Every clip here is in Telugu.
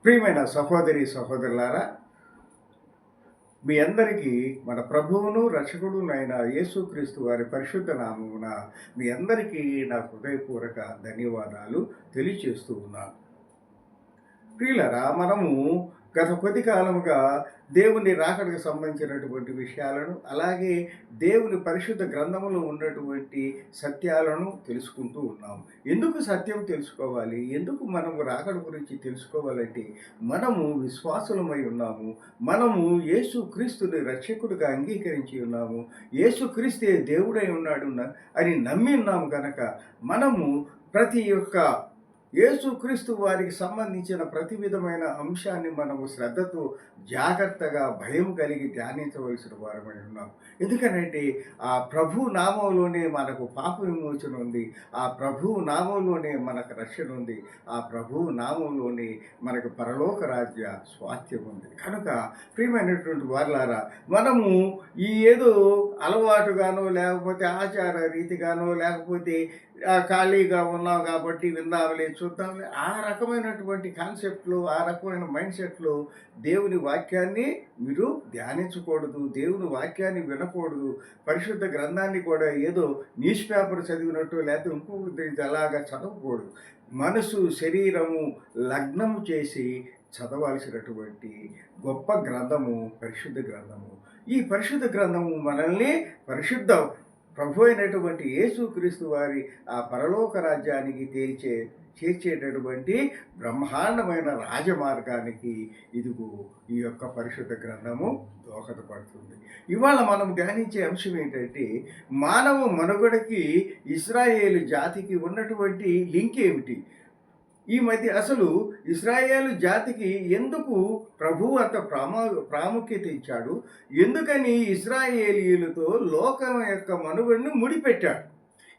ప్రియమైన సహోదరి సహోదరులారా, మీ అందరికీ మన ప్రభువును రక్షకుడునైన యేసుక్రీస్తు వారి పరిశుద్ధ నామమున మీ అందరికీ నా హృదయపూర్వక ధన్యవాదాలు తెలియచేస్తూ ఉన్నాను. ప్రియులారా, మనము గత కొద్ది కాలముగా దేవుని రాకడకు సంబంధించినటువంటి విషయాలను, అలాగే దేవుని పరిశుద్ధ గ్రంథములో ఉన్నటువంటి సత్యాలను తెలుసుకుంటూ ఉన్నాము. ఎందుకు సత్యం తెలుసుకోవాలి? ఎందుకు మనము రాకడ గురించి తెలుసుకోవాలంటే, మనము విశ్వాసులమై ఉన్నాము. మనము యేసుక్రీస్తుని రక్షకుడిగా అంగీకరించి ఉన్నాము. యేసుక్రీస్తే దేవుడై ఉన్నాడు అని నమ్మి ఉన్నాము కనుక మనము ప్రతి ఒక్క యేసుక్రీస్తు వారికి సంబంధించిన ప్రతి విధమైన అంశాన్ని మనము శ్రద్ధతో జాగ్రత్తగా భయం కలిగి ధ్యానించవలసిన వారమై ఉన్నాం. ఎందుకనంటే ఆ ప్రభు నామంలోనే మనకు పాప విమోచన ఉంది. ఆ ప్రభు నామంలోనే మనకు రక్షణ ఉంది. ఆ ప్రభు నామంలోనే మనకు పరలోక రాజ్య స్వాస్థ్యం ఉంది. కనుక ప్రియమైనటువంటి వారలారా, మనము ఈ ఏదో అలవాటుగానో, లేకపోతే ఆచార రీతిగానో, లేకపోతే ఖాళీగా ఉన్నాం కాబట్టి విందాంలే చూద్దాంలే, ఆ రకమైనటువంటి కాన్సెప్ట్లు, ఆ రకమైన మైండ్ సెట్లు దేవుని వాక్యాన్ని మీరు ధ్యానించకూడదు. దేవుని వాక్యాన్ని వినకూడదు. పరిశుద్ధ గ్రంథాన్ని కూడా ఏదో న్యూస్ పేపర్ చదివినట్టు, లేకపోతే ఇంకొకటి అలాగా చదవకూడదు. మనసు శరీరము లగ్నము చేసి చదవాల్సినటువంటి గొప్ప గ్రంథము పరిశుద్ధ గ్రంథము. ఈ పరిశుద్ధ గ్రంథము మనల్ని పరిశుద్ధ ప్రభు అయినటువంటి యేసుక్రీస్తు వారి ఆ పరలోక రాజ్యానికి చేర్చేటటువంటి బ్రహ్మాండమైన రాజమార్గానికి ఇదిగో ఈ యొక్క పరిశుద్ధ గ్రంథము దోహదపడుతుంది. ఇవాళ మనం ధ్యానించే అంశం ఏంటంటే, మానవ మనుగడకి ఇశ్రాయేలు జాతికి ఉన్నటువంటి లింక్ ఏమిటి? ఈ మధ్య అసలు ఇశ్రాయేలు జాతికి ఎందుకు ప్రభువు అంత ప్రాముఖ్యత ఇచ్చాడు? ఎందుకని ఇశ్రాయేలీయులతో లోకం యొక్క మనుగడను ముడిపెట్టాడు?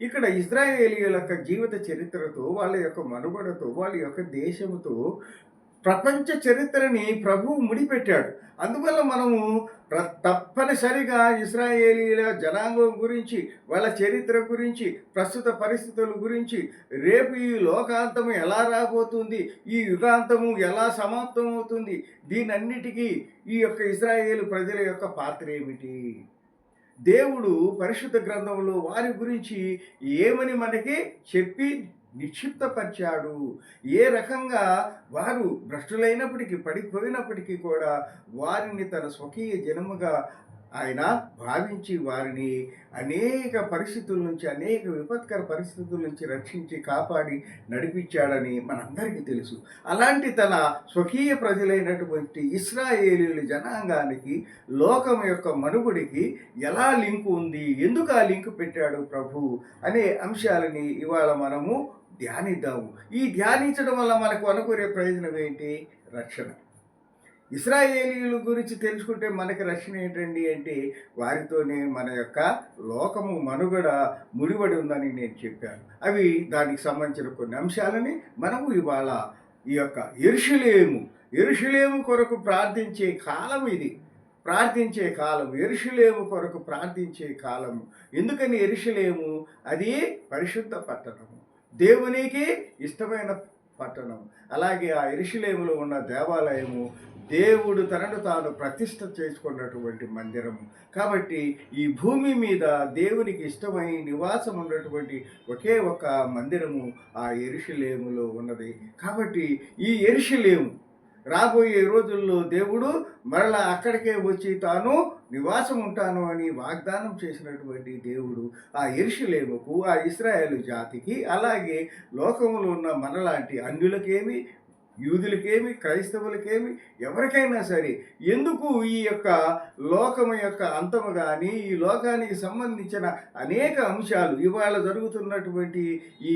ఇక్కడ ఇశ్రాయేలీయుల యొక్క జీవిత చరిత్రతో, వాళ్ళ యొక్క మనుగడతో, వాళ్ళ యొక్క దేశంతో ప్రపంచ చరిత్రని ప్రభువు ముడిపెట్టాడు. అందువల్ల మనము తప్పనిసరిగా ఇశ్రాయేలీల జనాంగం గురించి, వాళ్ళ చరిత్ర గురించి, ప్రస్తుత పరిస్థితుల గురించి, రేపు ఈ లోకాంతము ఎలా రాబోతుంది, ఈ యుగాంతము ఎలా సమాప్తం అవుతుంది, దీనన్నిటికీ ఈ యొక్క ఇశ్రాయేలు ప్రజల యొక్క పాత్ర ఏమిటి, దేవుడు పరిశుద్ధ గ్రంథంలో వారి గురించి ఏమని మనకి చెప్పి నిక్షిప్తపరిచాడు, ఏ రకంగా వారు భ్రష్టులైనప్పటికీ, పడిపోయినప్పటికీ కూడా వారిని తన స్వకీయ జనముగా ఆయన భావించి వారిని అనేక పరిస్థితుల నుంచి, అనేక విపత్కర పరిస్థితుల నుంచి రక్షించి కాపాడి నడిపించాడని మనందరికీ తెలుసు. అలాంటి తన స్వకీయ ప్రజలైనటువంటి ఇశ్రాయేలీయుల జనాంగానికి లోకం యొక్క మనుగడికి ఎలా లింకు ఉంది, ఎందుకు ఆ లింకు పెట్టాడు ప్రభు అనే అంశాలని ఇవాళ మనము ధ్యానిద్దాము. ఈ ధ్యానించడం వల్ల మనకు అనుకునే ప్రయోజనం ఏంటి? రక్షణ. ఇశ్రాయేలీయుల గురించి తెలుసుకుంటే మనకి రక్షణ ఏంటండి అంటే, వారితోనే మన యొక్క లోకము మనుగడ ముడిపడి ఉందని నేను చెప్పాను. అవి దానికి సంబంధించిన కొన్ని అంశాలని మనము ఇవాళ ఈ యొక్క యెరూషలేము కొరకు ప్రార్థించే కాలం ఇది. ప్రార్థించే కాలం, యెరూషలేము కొరకు ప్రార్థించే కాలము. ఎందుకని యెరూషలేము? అది పరిశుద్ధ పట్టణము, దేవునికి ఇష్టమైన పట్టణం. అలాగే ఆ యెరూషలేములో ఉన్న దేవాలయము దేవుడు తనను తాను ప్రతిష్ఠ చేసుకున్నటువంటి మందిరము. కాబట్టి ఈ భూమి మీద దేవునికి ఇష్టమై నివాసం ఉన్నటువంటి ఒకే ఒక మందిరము ఆ యెరూషలేములో ఉన్నది. కాబట్టి ఈ యెరూషలేము రాబోయే రోజుల్లో దేవుడు మరలా అక్కడికే వచ్చి తాను నివాసం ఉంటాను అని వాగ్దానం చేసినటువంటి దేవుడు ఆ యెరూషలేముకు, ఆ ఇశ్రాయేలు జాతికి, అలాగే లోకంలో ఉన్న మనలాంటి అన్యులకేమి, యూదులకేమి, క్రైస్తవులకేమి, ఎవరికైనా సరే, ఎందుకు ఈ యొక్క లోకము యొక్క అంతము కానీ, ఈ లోకానికి సంబంధించిన అనేక అంశాలు, ఇవాళ జరుగుతున్నటువంటి ఈ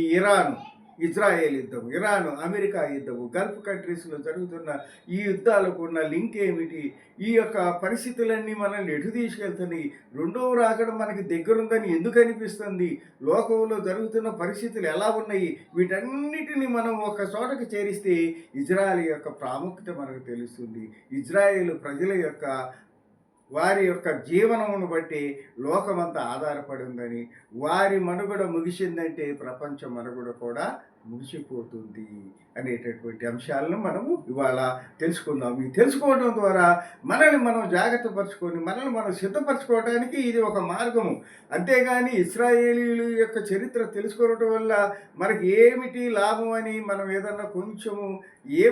ఇజ్రాయేల్ యుద్ధం, ఇరాను అమెరికా యుద్ధము, గల్ఫ్ కంట్రీస్లో జరుగుతున్న ఈ యుద్ధాలకు ఉన్న లింక్ ఏమిటి? ఈ యొక్క పరిస్థితులన్నీ మనల్ని ఎటు తీసుకెళ్తున్నాయి? రెండవ రాకడం మనకి దగ్గరుందని ఎందుకు అనిపిస్తుంది? లోకంలో జరుగుతున్న పరిస్థితులు ఎలా ఉన్నాయి? వీటన్నిటిని మనం ఒక చోటకు చేరిస్తే ఇజ్రాయేల్ యొక్క ప్రాముఖ్యత మనకు తెలుస్తుంది. ఇజ్రాయేలు ప్రజల యొక్క వారి యొక్క జీవనమును బట్టి లోకమంతా ఆధారపడి ఉందని, వారి మనుగడ ముగిసిందంటే ప్రపంచ మనుగడ కూడా ముగిసిపోతుంది అనేటటువంటి అంశాలను మనము ఇవాళ తెలుసుకుందాం. ఈ తెలుసుకోవడం ద్వారా మనల్ని మనం జాగ్రత్త పరుచుకొని మనల్ని మనం సిద్ధపరచుకోవడానికి ఇది ఒక మార్గము. అంతేగాని ఇశ్రాయేలీయుల యొక్క చరిత్ర తెలుసుకోవడం వల్ల మనకి ఏమిటి లాభం అని మనం ఏదన్నా కొంచెము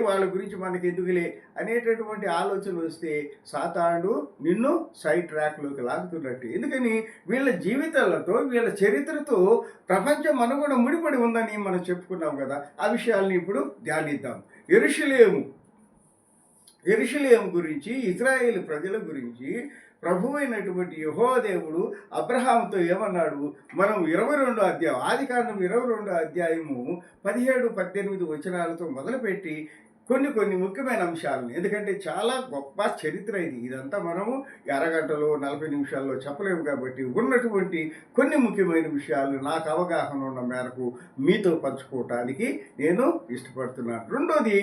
వాళ్ళ గురించి మనకి ఎందుకులే అనేటటువంటి ఆలోచన వస్తే సాతానుడు నిన్ను సైడ్ ట్రాక్లోకి లాగుతున్నట్టు. ఎందుకని వీళ్ళ జీవితాలతో వీళ్ళ చరిత్రతో ప్రపంచం మనుగడ ముడిపడి ఉందని మనం చెప్పుకున్నాం కదా. ఆ విషయాల్ని ఇప్పుడు ధ్యానిద్దాం. యెరూషలేము గురించి, ఇశ్రాయేలు ప్రజల గురించి ప్రభు అయినటువంటి యెహోవా దేవుడు అబ్రహాముతో ఏమన్నాడు? మనం 22 అధ్యాయం, ఆదికాండం 22 అధ్యాయము 17-18 వచనాలతో మొదలుపెట్టి కొన్ని ముఖ్యమైన అంశాలను, ఎందుకంటే చాలా గొప్ప చరిత్ర ఇదంతా మనము అరగంటలో 40 నిమిషాల్లో చెప్పలేము కాబట్టి ఉన్నటువంటి కొన్ని ముఖ్యమైన విషయాలు నాకు అవగాహన ఉన్న మేరకు మీతో పంచుకోవటానికి నేను ఇష్టపడుతున్నాను. రెండోది,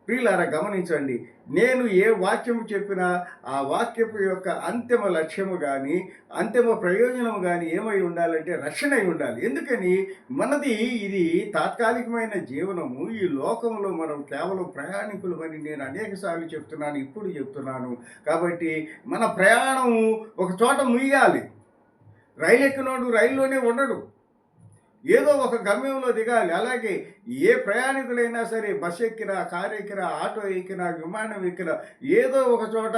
ప్రియులారా గమనించండి, నేను ఏ వాక్యము చెప్పినా ఆ వాక్యపు యొక్క అంతిమ లక్ష్యము కానీ అంతిమ ప్రయోజనము కానీ ఏమై ఉండాలంటే రక్షణ అయి ఉండాలి. ఎందుకని మనది ఇది తాత్కాలికమైన జీవనము. ఈ లోకంలో మనం కేవలం ప్రయాణికులమని నేను అనేకసార్లు చెప్తున్నాను, ఇప్పుడు చెప్తున్నాను. కాబట్టి మన ప్రయాణము ఒక చోట ముయ్యాలి. రైలు ఎక్కినోడు రైల్లోనే ఉండడు, ఏదో ఒక గమ్యంలో దిగాలి. అలాగే ఏ ప్రయాణికులైనా సరే బస్సు ఎక్కినా, కారు ఎక్కినా, ఆటో ఎక్కినా, విమానం ఎక్కినా ఏదో ఒక చోట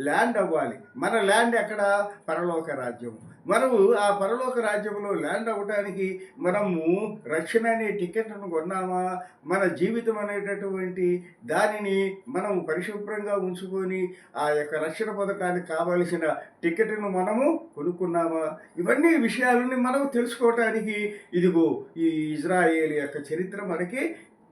ల్యాండ్ అవ్వాలి. మన ల్యాండ్ ఎక్కడ? పరలోక రాజ్యం. మనము ఆ పరలోక రాజ్యంలో ల్యాండ్ అవ్వటానికి మనము రక్షణ అనే టికెట్ను కొన్నామా? మన జీవితం అనేటటువంటి దానిని మనం పరిశుభ్రంగా ఉంచుకొని ఆ యొక్క రక్షణ పథకానికి కావలసిన టికెట్ను మనము కొనుక్కున్నామా? ఇవన్నీ విషయాలని మనం తెలుసుకోవటానికి ఇదిగో ఈ ఇజ్రాయేల్ యొక్క చరిత్ర మనకి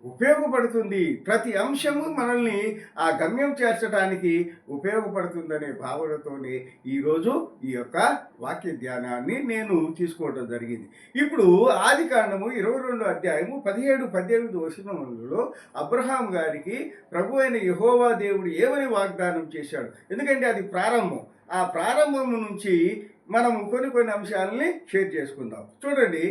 ఉపయోగపడుతుంది. ప్రతి అంశము మనల్ని ఆ గమ్యం చేర్చడానికి ఉపయోగపడుతుందనే భావనతోనే ఈరోజు ఈ యొక్క వాక్య ధ్యానాన్ని నేను తీసుకోవడం జరిగింది. ఇప్పుడు ఆదికాండము 22 అధ్యాయము 17-18 వచనములలో అబ్రహాం గారికి ప్రభు అయిన యెహోవా దేవుడు ఏమని వాగ్దానం చేశాడు? ఎందుకంటే అది ప్రారంభం. ఆ ప్రారంభం నుంచి మనము కొన్ని అంశాలని షేర్ చేసుకుందాం. చూడండి,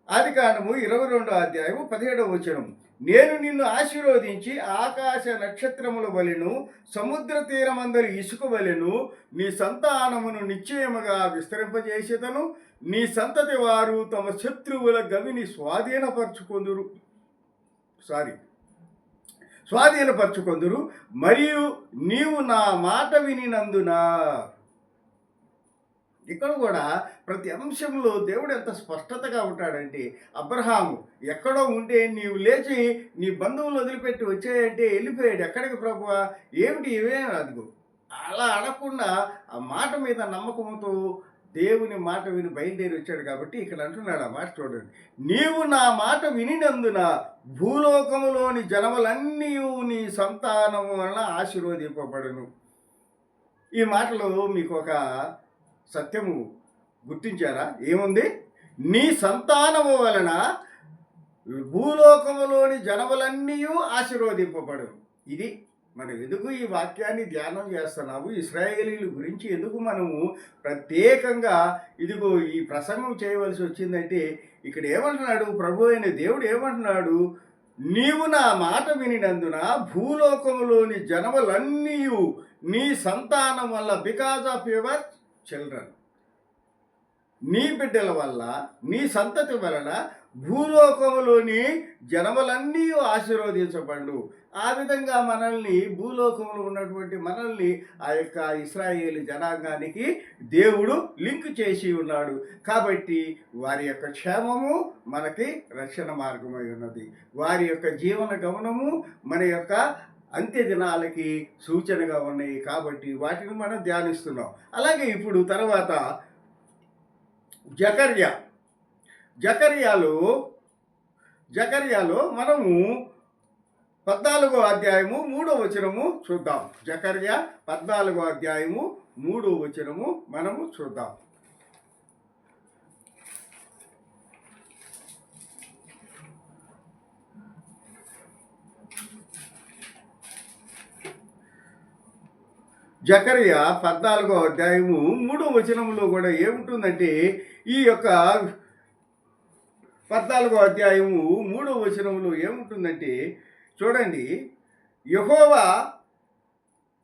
ఆదికాండము 22 అధ్యాయము 17వ వచనం. నేను నిన్ను ఆశీర్వదించి ఆకాశ నక్షత్రముల వలెను సముద్ర తీరమందరి ఇసుక వలెను నీ సంతానమును నిశ్చయముగా విస్తరింపజేసేదను. నీ సంతతి వారు తమ శత్రువుల గవిని స్వాధీనపరచుకొందురు మరియు నీవు నా మాట వినినందున. ఇక్కడ కూడా ప్రతి అంశంలో దేవుడు ఎంత స్పష్టతగా ఉంటాడంటే, అబ్రహాము ఎక్కడో ఉంటే నీవు లేచి నీ బంధువులు వదిలిపెట్టి వచ్చాయంటే వెళ్ళిపోయాడు. ఎక్కడికి ప్రభువా? ఏమిటి ఇవే? అదిగో అలా అడగకుండా ఆ మాట మీద నమ్మకంతో దేవుని మాట విని బయలుదేరి వచ్చాడు. కాబట్టి ఇక్కడ అంటున్నాడు ఆ మాట చూడండి, నీవు నా మాట వినినందున భూలోకములోని జనములన్నీ నీ సంతానము వలన ఆశీర్వదింపబడును. ఈ మాటలో మీకు ఒక సత్యము గుర్తించారా? ఏముంది? నీ సంతానము వలన భూలోకములోని జనములన్నీ ఆశీర్వదింపబడు. ఇది మనం ఎందుకు ఈ వాక్యాన్ని ధ్యానం చేస్తున్నాము? ఇశ్రాయేలీల గురించి ఎందుకు మనము ప్రత్యేకంగా ఇదిగో ఈ ప్రసంగం చేయవలసి వచ్చిందంటే, ఇక్కడ ఏమంటున్నాడు ప్రభు అయిన దేవుడు? ఏమంటున్నాడు? నీవు నా మాట వినినందున భూలోకములోని జనములన్నీ నీ సంతానం వల్ల, బికాజ్ ఆఫ్ యువర్ చిల్డ్రన్, నీ బిడ్డల వల్ల, నీ సంతతి వలన భూలోకములోని జనములన్నీ ఆశీర్వదించబడు. ఆ విధంగా మనల్ని, భూలోకంలో ఉన్నటువంటి మనల్ని ఆ యొక్క ఇశ్రాయేలు జనాంగానికి దేవుడు లింక్ చేసి ఉన్నాడు. కాబట్టి వారి యొక్క క్షేమము మనకి రక్షణ మార్గమై ఉన్నది. వారి యొక్క జీవన గమనము మన యొక్క అంత్య దినాలకి సూచనగా ఉన్నాయి. కాబట్టి వాటిని మనం ధ్యానిస్తున్నాం. అలాగే ఇప్పుడు తర్వాత జకర్యాలో మనము 14వ అధ్యాయము 3వ వచనము చూద్దాం. జకర్యా 14వ అధ్యాయము 3వ వచనము మనము చూద్దాం. జకర్యా 14వ అధ్యాయము 3వ వచనంలో కూడా ఏముంటుందంటే, ఈ యొక్క 14వ అధ్యాయము 3వ వచనంలో ఏముంటుందంటే చూడండి, యెహోవా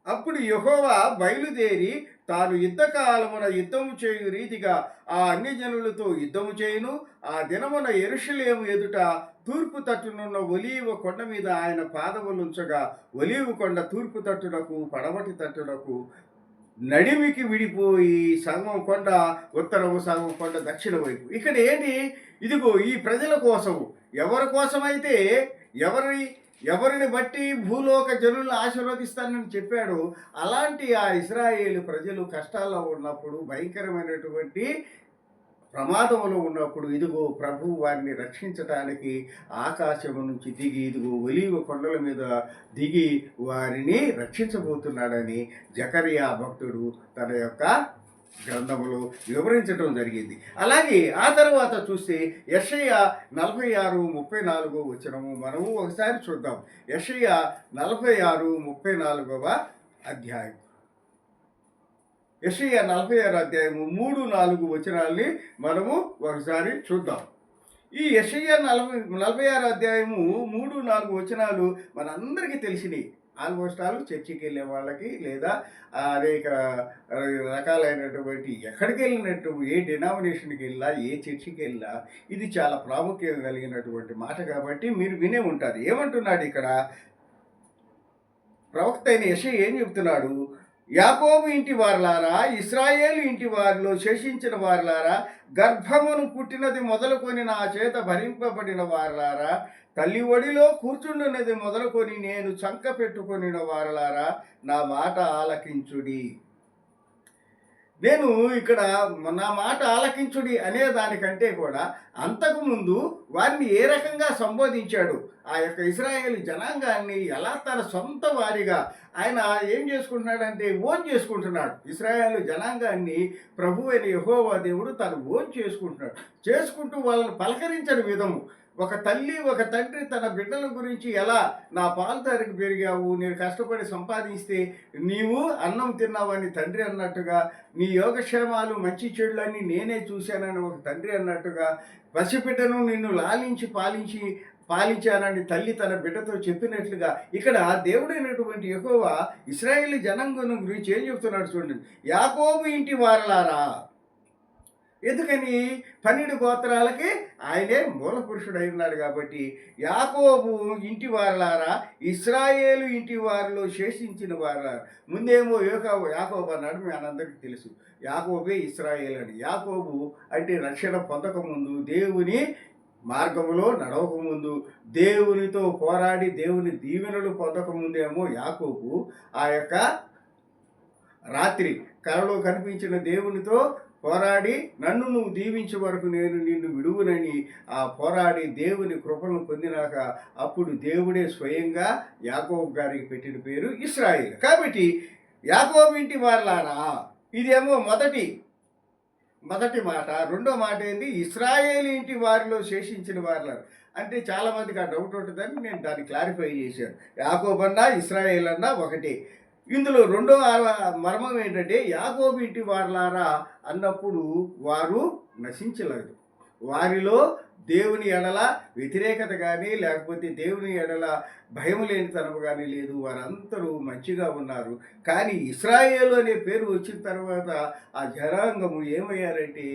అప్పుడు యెహోవా బయలుదేరి తాను యుద్ధకాలమున యుద్ధము చేయు రీతిగా ఆ అన్యజనులతో యుద్ధము చేయును. ఆ దినమున యెరూషలేము ఎదుట తూర్పు తట్టునున్న ఒలీవ కొండ మీద ఆయన పాదములుంచగా ఒలీవ కొండ తూర్పు తట్టునకు పడమటి తట్టునకు నడిమికి విడిపోయి సగం కొండ ఉత్తరము, సగం కొండ దక్షిణ వైపు. ఇక్కడ ఏంటి? ఇదిగో ఈ ప్రజల కోసము, ఎవరి కోసమైతే ఎవరి ఎవరిని బట్టి భూలోక జనులను ఆశీర్వదిస్తానని చెప్పాడు, అలాంటి ఆ ఇశ్రాయేలు ప్రజలు కష్టాల్లో ఉన్నప్పుడు, భయంకరమైనటువంటి ప్రమాదంలో ఉన్నప్పుడు ఇదిగో ప్రభు వారిని రక్షించడానికి ఆకాశము నుంచి దిగి ఇదిగో ఒలీవ కొండల మీద దిగి వారిని రక్షించబోతున్నాడని జకరియా భక్తుడు తన యొక్క గ్రంథములో వివరించడం జరిగింది. అలాగే ఆ తర్వాత చూస్తే యెషయా 46:34 వచనము మనము ఒకసారి చూద్దాం. యెషయా 46:34 అధ్యాయం. యెషయా 46 అధ్యాయము 3-4 వచనాల్ని మనము ఒకసారి చూద్దాం. ఈ యెషయా 46 అధ్యాయము 3-4 వచనాలు మనందరికీ తెలిసినవి. ఆల్మోస్ట్ ఆల్ చర్చికి వెళ్ళే వాళ్ళకి లేదా అనేక రకాలైనటువంటి ఎక్కడికి వెళ్ళినట్టు ఏ డినామినేషన్కి వెళ్ళినా ఏ చర్చికి వెళ్ళినా ఇది చాలా ప్రాముఖ్యం కలిగినటువంటి మాట కాబట్టి మీరు వినే ఉంటారు. ఏమంటున్నాడు ఇక్కడ ప్రవక్త అయిన యెషయా? ఏం చెప్తున్నాడు? యాకోబు ఇంటి వారలారా, ఇశ్రాయేలు ఇంటి వారిలో శేషించిన వారలారా, గర్భమును పుట్టినది మొదలుకొని నా చేత భరింపబడిన వారలారా, తల్లి ఒడిలో కూర్చుండున్నది మొదలుకొని నేను చంక పెట్టుకొనిన వారలారా, నా మాట ఆలకించుడి. నేను ఇక్కడ నా మాట ఆలకించుడి అనే దానికంటే కూడా అంతకుముందు వారిని ఏ రకంగా సంబోధించాడు, ఆ యొక్క ఇశ్రాయేలు జనాంగాన్ని ఎలా తన సొంత వారిగా ఆయన ఏం చేసుకుంటున్నాడంటే ఓన్ చేసుకుంటున్నాడు. ఇశ్రాయేలు జనాంగాన్ని ప్రభు అయిన యెహోవా దేవుడు తను ఓన్ చేసుకుంటూ వాళ్ళని పలకరించని విధము, ఒక తల్లి ఒక తండ్రి తన బిడ్డల గురించి ఎలా నా పాలదారికి పెరిగావు, నేను కష్టపడి సంపాదిస్తే నీవు అన్నం తిన్నావని తండ్రి అన్నట్టుగా, నీ యోగక్షేమాలు మంచి చెడులన్నీ నేనే చూశానని ఒక తండ్రి అన్నట్టుగా, పసిబిడ్డను నిన్ను లాలించి పాలించానని తల్లి తన బిడ్డతో చెప్పినట్లుగా ఇక్కడ దేవుడైనటువంటి యెహోవా ఇశ్రాయేలు జనాంగం గురించి ఏం చెప్తున్నాడు చూడండి. యాకోబు ఇంటి వారలారా, ఎందుకని 12 గోత్రాలకి ఆయనే మూల పురుషుడు అయి ఉన్నాడు కాబట్టి యాకోబు ఇంటి వారలారా, ఇశ్రాయేలు ఇంటి వారిలో శేషించిన వారలారా. ముందేమో యాకోబు అన్నాడు, మీ అందరికీ తెలుసు. యాకోబే ఇశ్రాయేల్ అని. యాకోబు అంటే రక్షణ పొందకముందు, దేవుని మార్గములో నడవకముందు, దేవునితో పోరాడి దేవుని దీవెనలు పొందకముందేమో యాకోబు ఆ యొక్క రాత్రి కలలో కనిపించిన దేవునితో పోరాడి నన్ను నువ్వు దీవించే వరకు నేను నిన్ను విడువునని ఆ పోరాడి దేవుని కృపను పొందినాక అప్పుడు దేవుడే స్వయంగా యాకోబు గారికి పెట్టిన పేరు ఇశ్రాయేల్. కాబట్టి యాకోబు ఇంటి వారలారా, ఇదేమో మొదటి మాట. రెండో మాట ఏంటి? ఇశ్రాయేలు ఇంటి వారిలో శేషించిన వారలారా. అంటే చాలామందికి ఆ డౌట్ ఉంటుందని నేను దాన్ని క్లారిఫై చేశాను. యాకోబు అన్నా ఇశ్రాయేల్ అన్నా ఒకటే. ఇందులో రెండో మర్మం ఏంటంటే యాకోబు ఇంటి వారలారా అన్నప్పుడు వారు నశించలేదు. వారిలో దేవుని ఎడల వ్యతిరేకత కానీ లేకపోతే దేవుని ఎడల భయం లేనితనము కానీ లేదు. వారందరూ మంచిగా ఉన్నారు. కానీ ఇశ్రాయేలు అనే పేరు వచ్చిన తర్వాత ఆ జనాంగము ఏమయ్యారంటే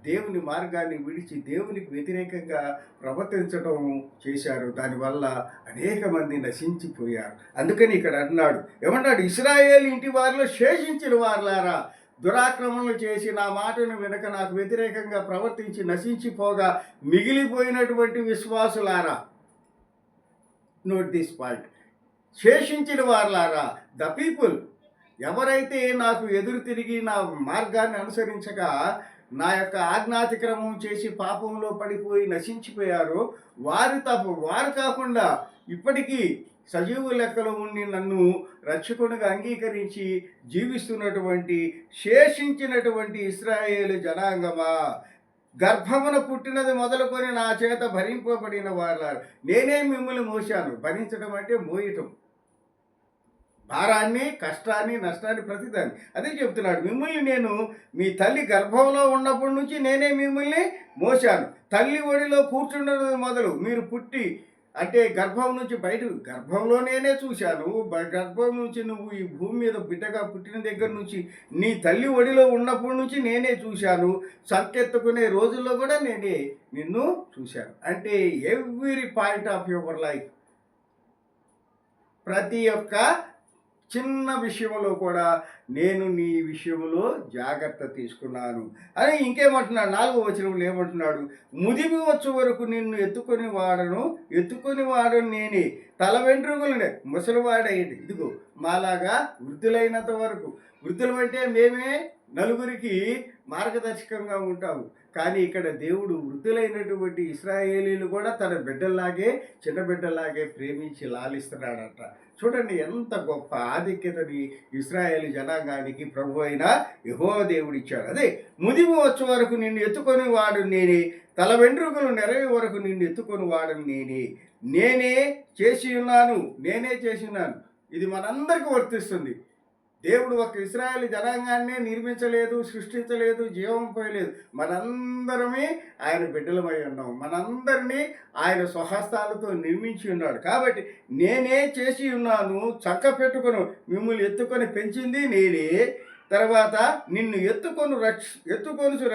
దేవుని మార్గాన్ని విడిచి దేవునికి వ్యతిరేకంగా ప్రవర్తించడం చేశారు. దానివల్ల అనేక మంది నశించిపోయారు. అందుకని ఇక్కడ అన్నాడు, ఏమన్నాడు? ఇశ్రాయేలు ఇంటి వారిలో శేషించిన వారలారా, దురాక్రమణలు చేసి నా మాటను వెనుక నాకు వ్యతిరేకంగా ప్రవర్తించి నశించిపోగా మిగిలిపోయినటువంటి విశ్వాసులారా. Note this point. శేషించిన వారలారా, ద పీపుల్ ఎవరైతే నాకు ఎదురు తిరిగి నా మార్గాన్ని అనుసరించక నా యొక్క ఆజ్ఞాతిక్రమం చేసి పాపంలో పడిపోయి నశించిపోయారో వారు కాకుండా ఇప్పటికీ సజీవు లెక్కలో ఉండి నన్ను రక్షకునిగా అంగీకరించి జీవిస్తున్నటువంటి శేషించినటువంటి ఇశ్రాయేలు జనాంగమా, గర్భమున పుట్టినది మొదలుకొని నా చేత భరింపబడిన వారు. నేనే మిమ్మల్ని మోశాను. భరించడం అంటే మోయటం. భారాన్ని, కష్టాన్ని, నష్టాన్ని, ప్రతిదాన్ని. అదే చెప్తున్నాడు, మిమ్మల్ని నేను మీ తల్లి గర్భంలో ఉన్నప్పటి నుంచి నేనే మిమ్మల్ని మోశాను. తల్లి ఒడిలో కూర్చున్నది మొదలు మీరు పుట్టి అంటే గర్భం నుంచి బయటకు గర్భంలో నేనే చూశాను. గర్భం నుంచి నువ్వు ఈ భూమి మీద బిడ్డగా పుట్టిన దగ్గర నుంచి నీ తల్లి ఒడిలో ఉన్నప్పటి నుంచి నేనే చూశాను. సంకెత్తుకునే రోజుల్లో కూడా నేనే నిన్ను చూశాను. అంటే every point of your life, ప్రతి ఒక్క చిన్న విషయంలో కూడా నేను నీ విషయంలో జాగ్రత్త తీసుకున్నాను అని. ఇంకేమంటున్నాడు 4వ వచనంలో ఏమంటున్నాడు, ముదిమి వచ్చు వరకు నిన్ను ఎత్తుకొని వాడను నేనే, తల వెంట్రుకలనే ముసలివాడేయండి. ఇదిగో మాలాగా వృద్ధులైనంత వరకు, వృద్ధులు అంటే మేమే నలుగురికి మార్గదర్శకంగా ఉంటాము. కానీ ఇక్కడ దేవుడు వృద్ధులైనటువంటి ఇశ్రాయేలీలు కూడా తన బిడ్డల్లాగే, చిన్న బిడ్డల్లాగే ప్రేమించి లాలిస్తున్నాడట. చూడండి ఎంత గొప్ప ఆధిక్యతని ఇశ్రాయేలు జనాంగానికి ప్రభు అయిన యెహోవా దేవుడు ఇచ్చాడు. అదే ముదిమి వచ్చే వరకు నిన్ను ఎత్తుకొని వాడు నేనే, తల వెంట్రుకలు నెరవే వరకు నిన్ను ఎత్తుకొని వాడు నేనే చేసి ఉన్నాను. ఇది మనందరికీ వర్తిస్తుంది. దేవుడు ఒక ఇశ్రాయేలు జనాంగాన్నే నిర్మించలేదు, సృష్టించలేదు, జీవం పోయలేదు. మనందరమే ఆయన బిడ్డలమై ఉన్నాం. మనందరినీ ఆయన స్వహస్తాలతో నిర్మించి ఉన్నాడు. కాబట్టి నేనే చేసి ఉన్నాను, చక్క పెట్టుకొని మిమ్మల్ని ఎత్తుకొని పెంచింది నేనే. తర్వాత నిన్ను ఎత్తుకొని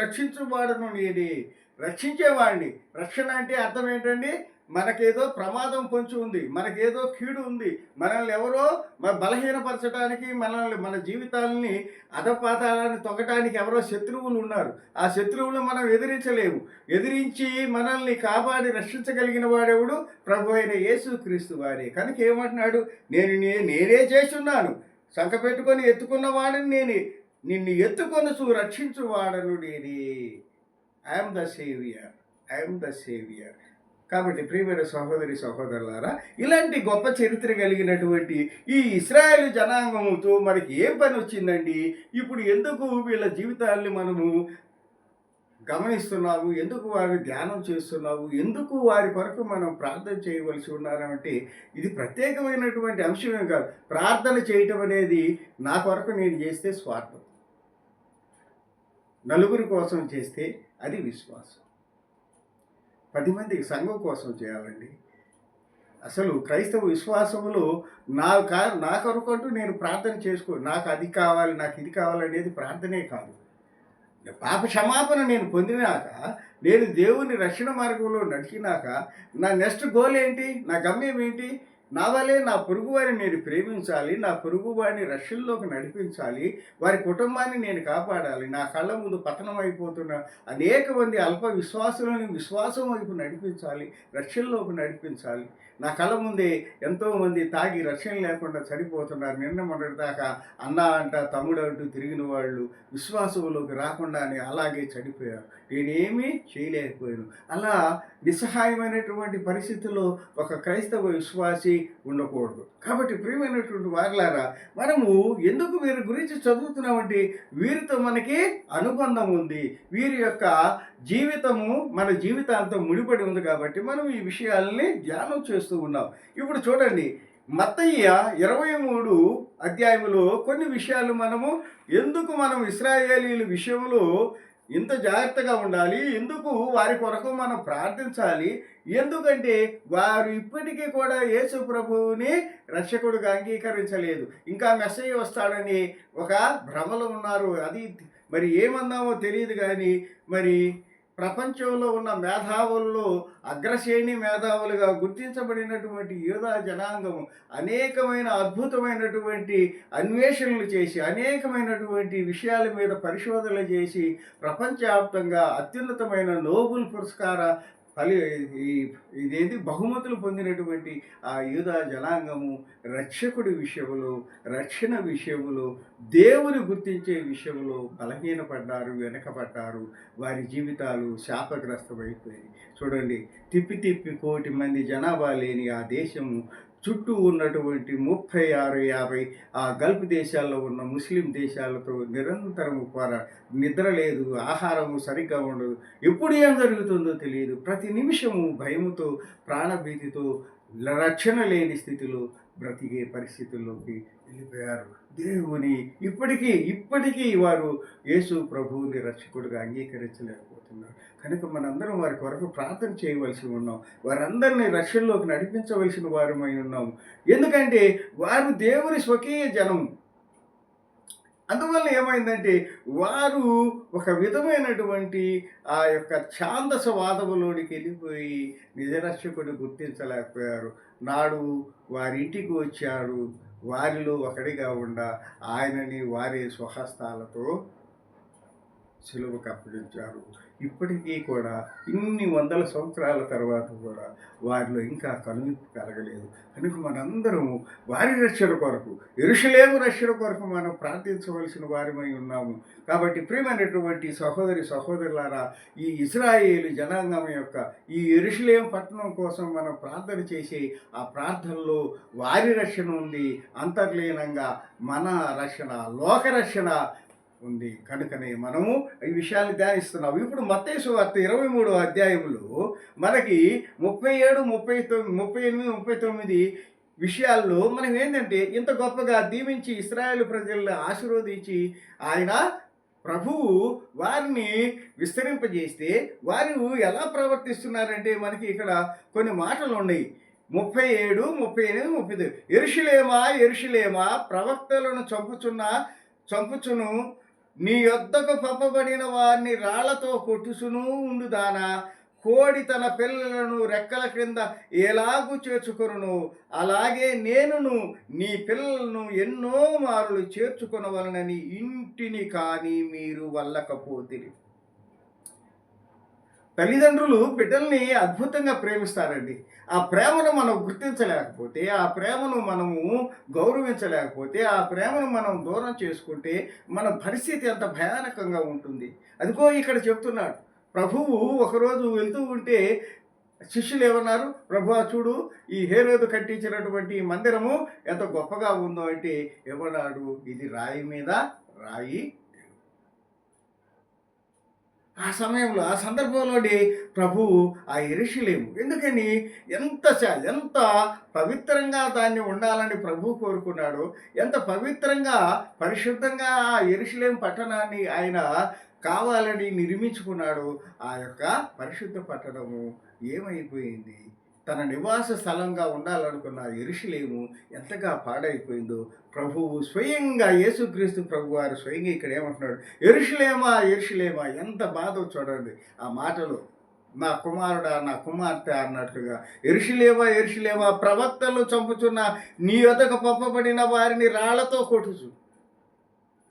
రక్షించువాడను నేనే, రక్షించేవాడిని. రక్షణ అంటే అర్థం ఏంటండి? మనకేదో ప్రమాదం పొంచి ఉంది, మనకేదో కీడు ఉంది, మనల్ని ఎవరో బలహీనపరచడానికి, మన జీవితాలని అధపాతాలని తొక్కటానికి ఎవరో శత్రువులు ఉన్నారు. ఆ శత్రువులు మనం ఎదిరించలేము. ఎదిరించి మనల్ని కాపాడి రక్షించగలిగిన వాడెవడు? ప్రభు అయిన యేసుక్రీస్తు వారే. కనుక ఏమంటున్నాడు, నేనే చేస్తున్నాను, సంక పెట్టుకొని ఎత్తుకున్నవాడని నేనే, నిన్ను ఎత్తుకొనుచు రక్షించువాడను నేనే. I'm the saviour. కాబట్టి ప్రియమైన సహోదరి సహోదరులారా, ఇలాంటి గొప్ప చరిత్ర కలిగినటువంటి ఈ ఇశ్రాయేలు జనాంగముతో మనకి ఏం పని వచ్చిందండి? ఇప్పుడు ఎందుకు వీళ్ళ జీవితాల్ని మనము గమనిస్తున్నాము? ఎందుకు వారిని ధ్యానం చేస్తున్నాము? ఎందుకు వారి కొరకు మనం ప్రార్థన చేయవలసి ఉన్నారంటే, ఇది ప్రత్యేకమైనటువంటి అంశమే కాదు. ప్రార్థన చేయటం అనేది నా కొరకు నేను చేస్తే స్వార్థం, నలుగురి కోసం చేస్తే అది విశ్వాసం. 10 మంది సంఘం కోసం చేయాలండి. అసలు క్రైస్తవ విశ్వాసములో నా కొరకంటూ నేను ప్రార్థన నాకు అది కావాలి, నాకు ఇది కావాలనేది ప్రార్థనే కాదు. పాప క్షమాపణ నేను పొందినాక, నేను దేవుని రక్షణ మార్గంలో నడిచినాక నా నెక్స్ట్ గోల్ ఏంటి? నా గమ్యం ఏంటి? నా వల్లే నా పొరుగువారిని నేను ప్రేమించాలి, నా పొరుగువారిని రక్షణలోకి నడిపించాలి, వారి కుటుంబాన్ని నేను కాపాడాలి. నా కళ్ళ ముందు పతనం అయిపోతున్న అనేక మంది అల్ప విశ్వాసులను విశ్వాసం వైపు నడిపించాలి, రక్షణలోకి నడిపించాలి. నా కళ్ళ ముందే ఎంతోమంది తాగి రక్షణ లేకుండా చనిపోతున్నారు. నిన్న మొన్నటి దాకా అన్న అంట, తమ్ముడు అంటూ తిరిగిన వాళ్ళు విశ్వాసంలోకి రాకుండానే అలాగే చనిపోయారు. నేనేమీ చేయలేకపోయాను. అలా నిస్సహాయమైనటువంటి పరిస్థితుల్లో ఒక క్రైస్తవ విశ్వాసి ఉండకూడదు. కాబట్టి ప్రియమైనటువంటి వారలారా, మనము ఎందుకు వీరి గురించి చదువుతున్నామంటే, వీరితో మనకి అనుబంధం ఉంది. వీరి యొక్క జీవితము మన జీవితాలతో ముడిపడి ఉంది. కాబట్టి మనం ఈ విషయాలని ధ్యానం చేస్తూ ఉన్నాం. ఇప్పుడు చూడండి, మత్తయి 23 అధ్యాయంలో కొన్ని విషయాలు ఎందుకు మనం ఇశ్రాయేలీల విషయంలో ఇంత జాగ్రత్తగా ఉండాలి, ఎందుకు వారి కొరకు మనం ప్రార్థించాలి, ఎందుకంటే వారు ఇప్పటికీ కూడా యేసు ప్రభువుని రక్షకుడుగా అంగీకరించలేదు. ఇంకా మెస్సయ్య వస్తాడని ఒక భ్రమలో ఉన్నారు. అది మరి ఏమన్నామో తెలియదు. కానీ మరి ప్రపంచంలో ఉన్న మేధావుల్లో అగ్రశ్రేణి మేధావులుగా గుర్తించబడినటువంటి యూదా జనాంగం అనేకమైన అద్భుతమైనటువంటి అన్వేషణలు చేసి, అనేకమైనటువంటి విషయాల మీద పరిశోధనలు చేసి, ప్రపంచవ్యాప్తంగా అత్యున్నతమైన నోబెల్ పురస్కార ఇదేంటి బహుమతులు పొందినటువంటి ఆ యూదా జనాంగము రక్షకుడి విషయంలో, రక్షణ విషయంలో, దేవుని గుర్తించే విషయంలో బలహీనపడ్డారు, వెనకపడ్డారు. వారి జీవితాలు శాపగ్రస్తమైపోయాయి. చూడండి, తిప్పి కోటి మంది జనాభా లేని ఆ దేశము చుట్టూ ఉన్నటువంటి 36-50 ఆ గల్ఫ్ దేశాల్లో ఉన్న ముస్లిం దేశాలతో నిరంతరము నిద్ర లేదు, ఆహారము సరిగ్గా ఉండదు, ఎప్పుడు ఏం జరుగుతుందో తెలియదు. ప్రతి నిమిషము భయముతో, ప్రాణభీతితో రక్షణ లేని స్థితిలో బ్రతికే పరిస్థితుల్లోకి వెళ్ళిపోయారు. దేవుని ఇప్పటికీ వారు యేసు ప్రభువుని రక్షకుడిగా అంగీకరించలేకపోతున్నారు. కనుక మనందరం వారి కొరకు ప్రార్థన చేయవలసి ఉన్నాం. వారందరినీ రక్షణలోకి నడిపించవలసిన వారమై ఉన్నాము. ఎందుకంటే వారు దేవుని స్వకీయ జనము. అందువల్ల ఏమైందంటే వారు ఒక విధమైనటువంటి ఆ యొక్క ఛాందసవాదములోనికి వెళ్ళిపోయి నిజరక్షకుడిని గుర్తించలేకపోయారు. నాడు వారింటికి వచ్చాడు. వారిలో ఒకడిగా ఉండా ఆయనని వారి స్వహస్తాలతో సిలువకు అప్పగించారు. ఇప్పటికీ కూడా ఇన్ని వందల సంవత్సరాల తర్వాత కూడా వారిలో ఇంకా కనువిప్పు కలగలేదు. కనుక మనందరము వారి రక్షణ కొరకు, యెరూషలేము రక్షణ కొరకు మనం ప్రార్థించవలసిన వారిమై ఉన్నాము. కాబట్టి ప్రియమైనటువంటి సహోదరులారా, ఈ ఇశ్రాయేలు జనాంగం యొక్క ఈ యెరూషలేము పట్టణం కోసం మనం ప్రార్థన చేసే ఆ ప్రార్థనలో వారి రక్షణ ఉంది. అంతర్లీనంగా మన రక్షణ, లోక రక్షణ ఉంది. కనుకనే మనము ఈ విషయాలు ధ్యానిస్తున్నాం. ఇప్పుడు మత్తయి సువార్త 23వ అధ్యాయంలో మనకి 37, 38, 39 విషయాల్లో మనం ఏంటంటే ఇంత గొప్పగా దీవించి ఇశ్రాయేలు ప్రజలను ఆశీర్వదించి ఆయన ప్రభువు వారిని విస్తరింపజేస్తే వారు ఎలా ప్రవర్తిస్తున్నారంటే మనకి ఇక్కడ కొన్ని మాటలు ఉన్నాయి. 37, 38, 39 యెరూషలేమా యెరూషలేమా ప్రవక్తలను చంపుచును నీ యొద్దకు పంపబడిన వారిని రాళ్లతో కొట్టుచును ఉండుదానా, కోడి తన పిల్లలను రెక్కల క్రింద ఎలాగూ చేర్చుకొనును అలాగే నేనును నీ పిల్లలను ఎన్నో మారులు చేర్చుకొనవలనని ఇంటిని కానీ మీరు వల్లకపోతిరి. తల్లిదండ్రులు బిడ్డల్ని అద్భుతంగా ప్రేమిస్తారండి. ఆ ప్రేమను మనం గుర్తించలేకపోతే, ఆ ప్రేమను మనము గౌరవించలేకపోతే, ఆ ప్రేమను మనం దూరం చేసుకుంటే మన పరిస్థితి ఎంత భయానకంగా ఉంటుంది. అదిగో ఇక్కడ చెప్తున్నాడు ప్రభువు. ఒకరోజు వెళ్తూ ఉంటే శిష్యులు ఏమన్నారు, ప్రభువా చూడు ఈ హేరోదు కట్టించినటువంటి మందిరము ఎంత గొప్పగా ఉందో అంటే ఏమన్నాడు, ఇది రాయి మీద రాయి. ఆ సమయంలో ఆ సందర్భంలోనే ప్రభువు ఆ యెరూషలేము ఎందుకని ఎంత పవిత్రంగా దాన్ని ఉండాలని ప్రభువు కోరుకున్నాడో, ఎంత పవిత్రంగా పరిశుద్ధంగా ఆ యెరూషలేము పట్టణాన్ని ఆయన కావాలని నిర్మించుకున్నాడో, ఆ యొక్క పరిశుద్ధ పట్టణము ఏమైపోయింది, తన నివాస స్థలంగా ఉండాలనుకున్న యెరూషలేము ఎంతగా పాడైపోయిందో ప్రభువు స్వయంగా యేసుక్రీస్తు ప్రభు వారు స్వయంగా ఇక్కడ ఏమంటున్నాడు, యెరూషలేమా యెరూషలేమా, ఎంత బాధో చూడండి ఆ మాటలు. నా కుమారుడా నా కుమార్తె అన్నట్టుగా, యెరూషలేమా యెరూషలేమా ప్రవక్తలు చంపుచున్న నీ వద్దకు పంపబడిన వారిని రాళ్లతో కొట్టుచు.